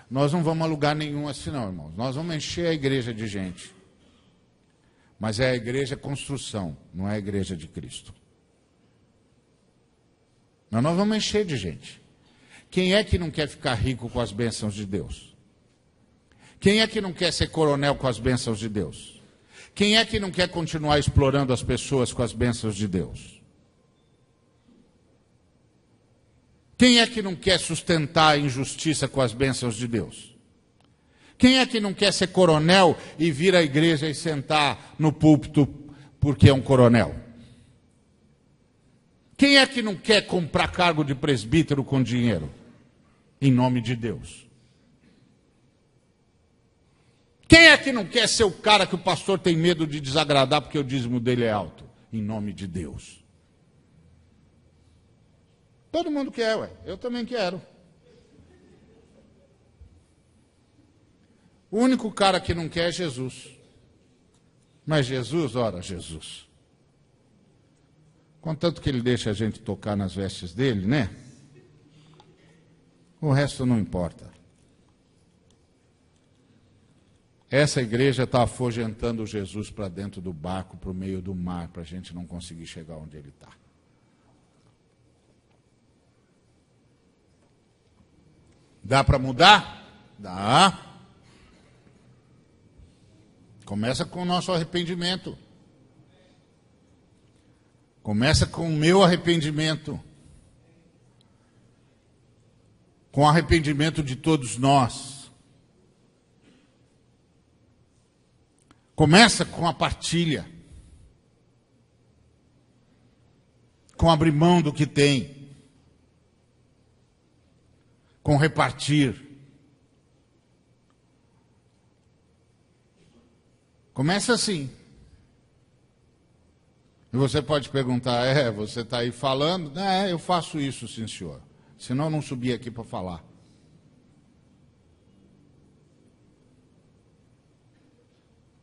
Nós não vamos a lugar nenhum assim não, irmãos. Nós vamos encher a igreja de gente. Mas é a igreja construção, não é a igreja de Cristo. Mas nós vamos encher de gente. Quem é que não quer ficar rico com as bênçãos de Deus? Quem é que não quer ser coronel com as bênçãos de Deus? Quem é que não quer continuar explorando as pessoas com as bênçãos de Deus? Quem é que não quer sustentar a injustiça com as bênçãos de Deus? Quem é que não quer ser coronel e vir à igreja e sentar no púlpito porque é um coronel? Quem é que não quer comprar cargo de presbítero com dinheiro? Em nome de Deus. Quem é que não quer ser o cara que o pastor tem medo de desagradar porque o dízimo dele é alto? Em nome de Deus. Todo mundo quer, ué. Eu também quero. O único cara que não quer é Jesus. Mas Jesus, ora, Jesus. Contanto que ele deixa a gente tocar nas vestes dele, né? O resto não importa. Essa igreja está afogentando Jesus para dentro do barco, para o meio do mar, para a gente não conseguir chegar onde ele está. Dá para mudar? Dá. Começa com o nosso arrependimento. Começa com o meu arrependimento. Com o arrependimento de todos nós. Começa com a partilha. Com abrir mão do que tem. Com repartir. Começa assim. E você pode perguntar, você está aí falando? Eu faço isso, sim, senhor. Senão eu não subi aqui para falar.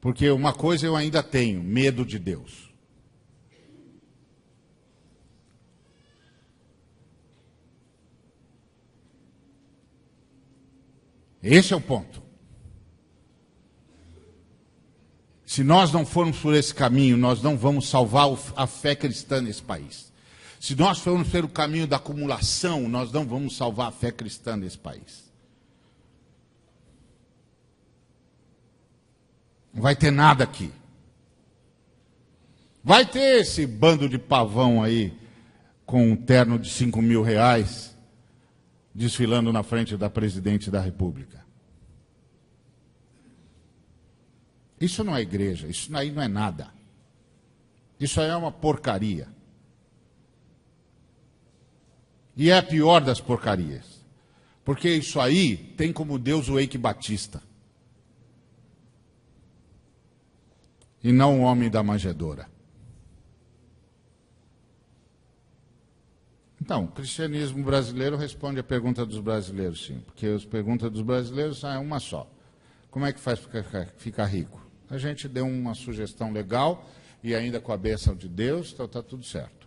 Porque uma coisa eu ainda tenho, medo de Deus. Esse é o ponto. Se nós não formos por esse caminho, nós não vamos salvar a fé cristã nesse país. Se nós formos pelo caminho da acumulação, nós não vamos salvar a fé cristã nesse país. Não vai ter nada aqui. Vai ter esse bando de pavão aí, com um terno de 5.000 reais, desfilando na frente da presidente da República. Isso não é igreja, isso aí não é nada. Isso aí é uma porcaria. E é a pior das porcarias. Porque isso aí tem como Deus o Eike Batista. E não o homem da manjedoura. Então, o cristianismo brasileiro responde a pergunta dos brasileiros, sim. Porque as perguntas dos brasileiros é uma só. Como é que faz para ficar rico? A gente deu uma sugestão legal e ainda com a bênção de Deus, então está tudo certo.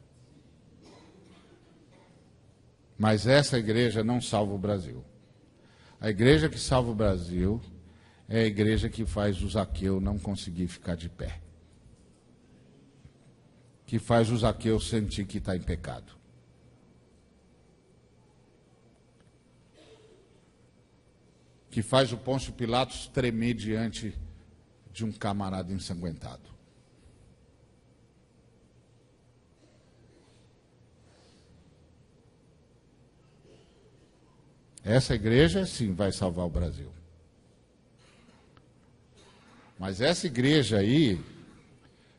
Mas essa igreja não salva o Brasil. A igreja que salva o Brasil é a igreja que faz o Zaqueu não conseguir ficar de pé. Que faz o Zaqueu sentir que está em pecado. Que faz o Pôncio Pilatos tremer diante de um camarada ensanguentado. Essa igreja, sim, vai salvar o Brasil. Mas essa igreja aí,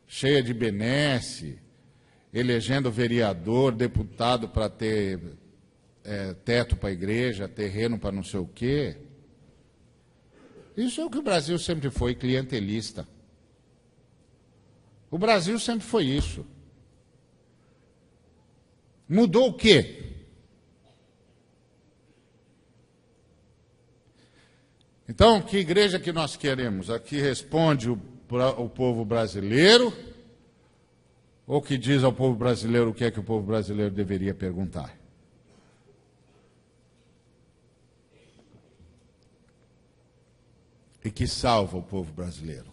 cheia de benesse, elegendo vereador, deputado para ter teto para a igreja, terreno para não sei o quê, isso é o que o Brasil sempre foi, clientelista. O Brasil sempre foi isso. Mudou o quê? Então, que igreja que nós queremos? Aqui responde o povo brasileiro, ou que diz ao povo brasileiro o que é que o povo brasileiro deveria perguntar? E que salva o povo brasileiro.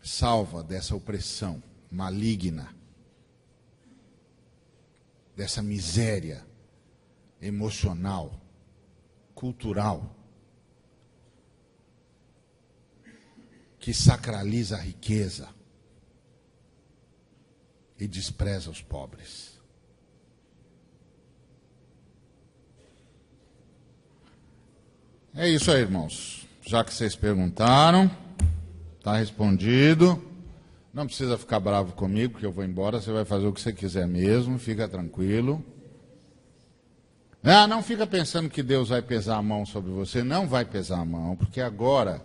Salva dessa opressão maligna, dessa miséria emocional, cultural, que sacraliza a riqueza e despreza os pobres. É isso aí, irmãos. Já que vocês perguntaram, está respondido. Não precisa ficar bravo comigo, porque eu vou embora. Você vai fazer o que você quiser mesmo, fica tranquilo. Não fica pensando que Deus vai pesar a mão sobre você. Não vai pesar a mão, porque agora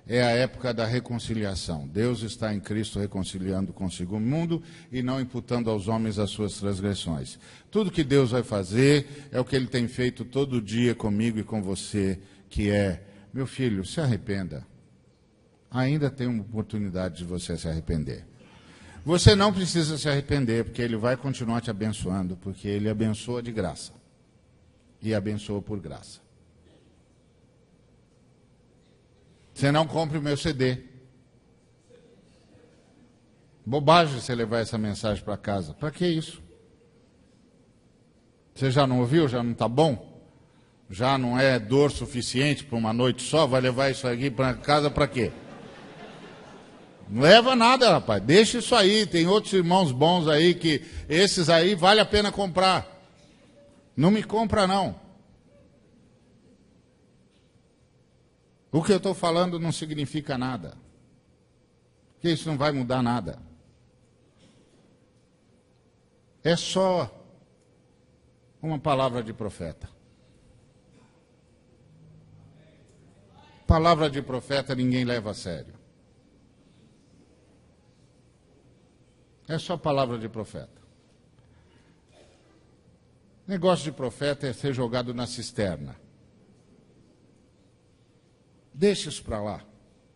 é a época da reconciliação. Deus está em Cristo reconciliando consigo o mundo e não imputando aos homens as suas transgressões. Tudo que Deus vai fazer é o que Ele tem feito todo dia comigo e com você, que é, meu filho, se arrependa. Ainda tem uma oportunidade de você se arrepender. Você não precisa se arrepender, porque Ele vai continuar te abençoando, porque Ele abençoa de graça. E abençoa por graça. Você não compre o meu CD. Bobagem você levar essa mensagem para casa. Para que isso? Você já não ouviu? Já não está bom? Já não é dor suficiente para uma noite só? Vai levar isso aqui para casa para quê? Não leva nada, rapaz. Deixa isso aí. Tem outros irmãos bons aí que esses aí vale a pena comprar. Não me compra, não. O que eu estou falando não significa nada. Porque isso não vai mudar nada. É só uma palavra de profeta. Palavra de profeta ninguém leva a sério. É só palavra de profeta. Negócio de profeta é ser jogado na cisterna. Deixa isso para lá.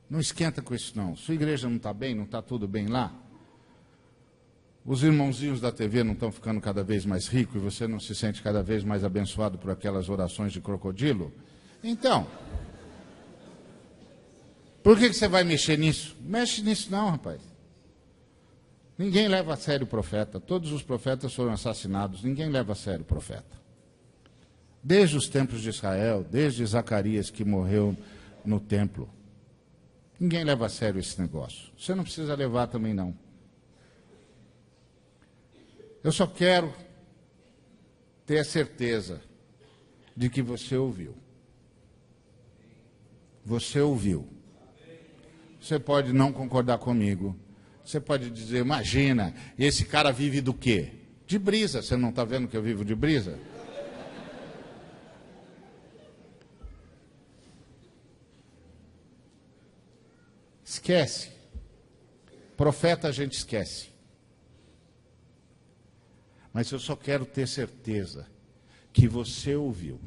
Não esquenta com isso, não. Sua igreja não está bem, não está tudo bem lá? Os irmãozinhos da TV não estão ficando cada vez mais ricos e você não se sente cada vez mais abençoado por aquelas orações de crocodilo? Então, por que você vai mexer nisso? Mexe nisso não, rapaz. Ninguém leva a sério o profeta. Todos os profetas foram assassinados. Ninguém leva a sério o profeta. Desde os tempos de Israel, desde Zacarias que morreu no templo. Ninguém leva a sério esse negócio. Você não precisa levar também, não. Eu só quero ter a certeza de que você ouviu. Você ouviu. Você pode não concordar comigo. Você pode dizer, imagina, esse cara vive do quê? De brisa. Você não está vendo que eu vivo de brisa? Esquece. Profeta a gente esquece. Mas eu só quero ter certeza que você ouviu.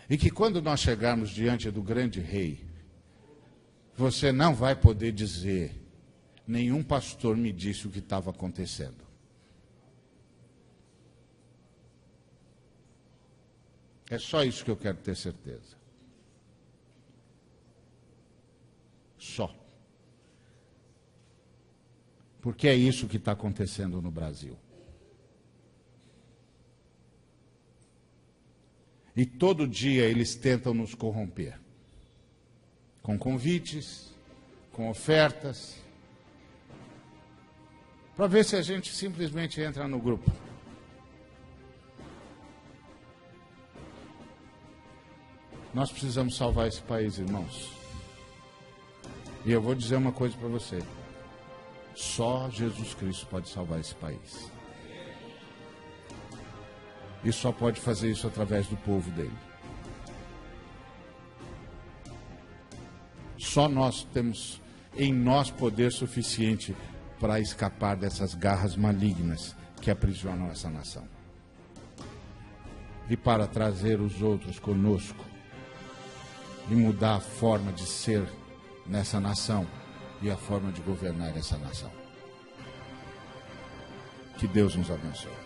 E que quando nós chegarmos diante do grande rei, você não vai poder dizer, nenhum pastor me disse o que estava acontecendo. É só isso que eu quero ter certeza. Só. Porque é isso que está acontecendo no Brasil. E todo dia eles tentam nos corromper. Com convites, com ofertas, para ver se a gente simplesmente entra no grupo. Nós precisamos salvar esse país, irmãos. E eu vou dizer uma coisa para você. Só Jesus Cristo pode salvar esse país. E só pode fazer isso através do povo dele. Só nós temos em nós poder suficiente para escapar dessas garras malignas que aprisionam essa nação. E para trazer os outros conosco e mudar a forma de ser nessa nação e a forma de governar essa nação. Que Deus nos abençoe.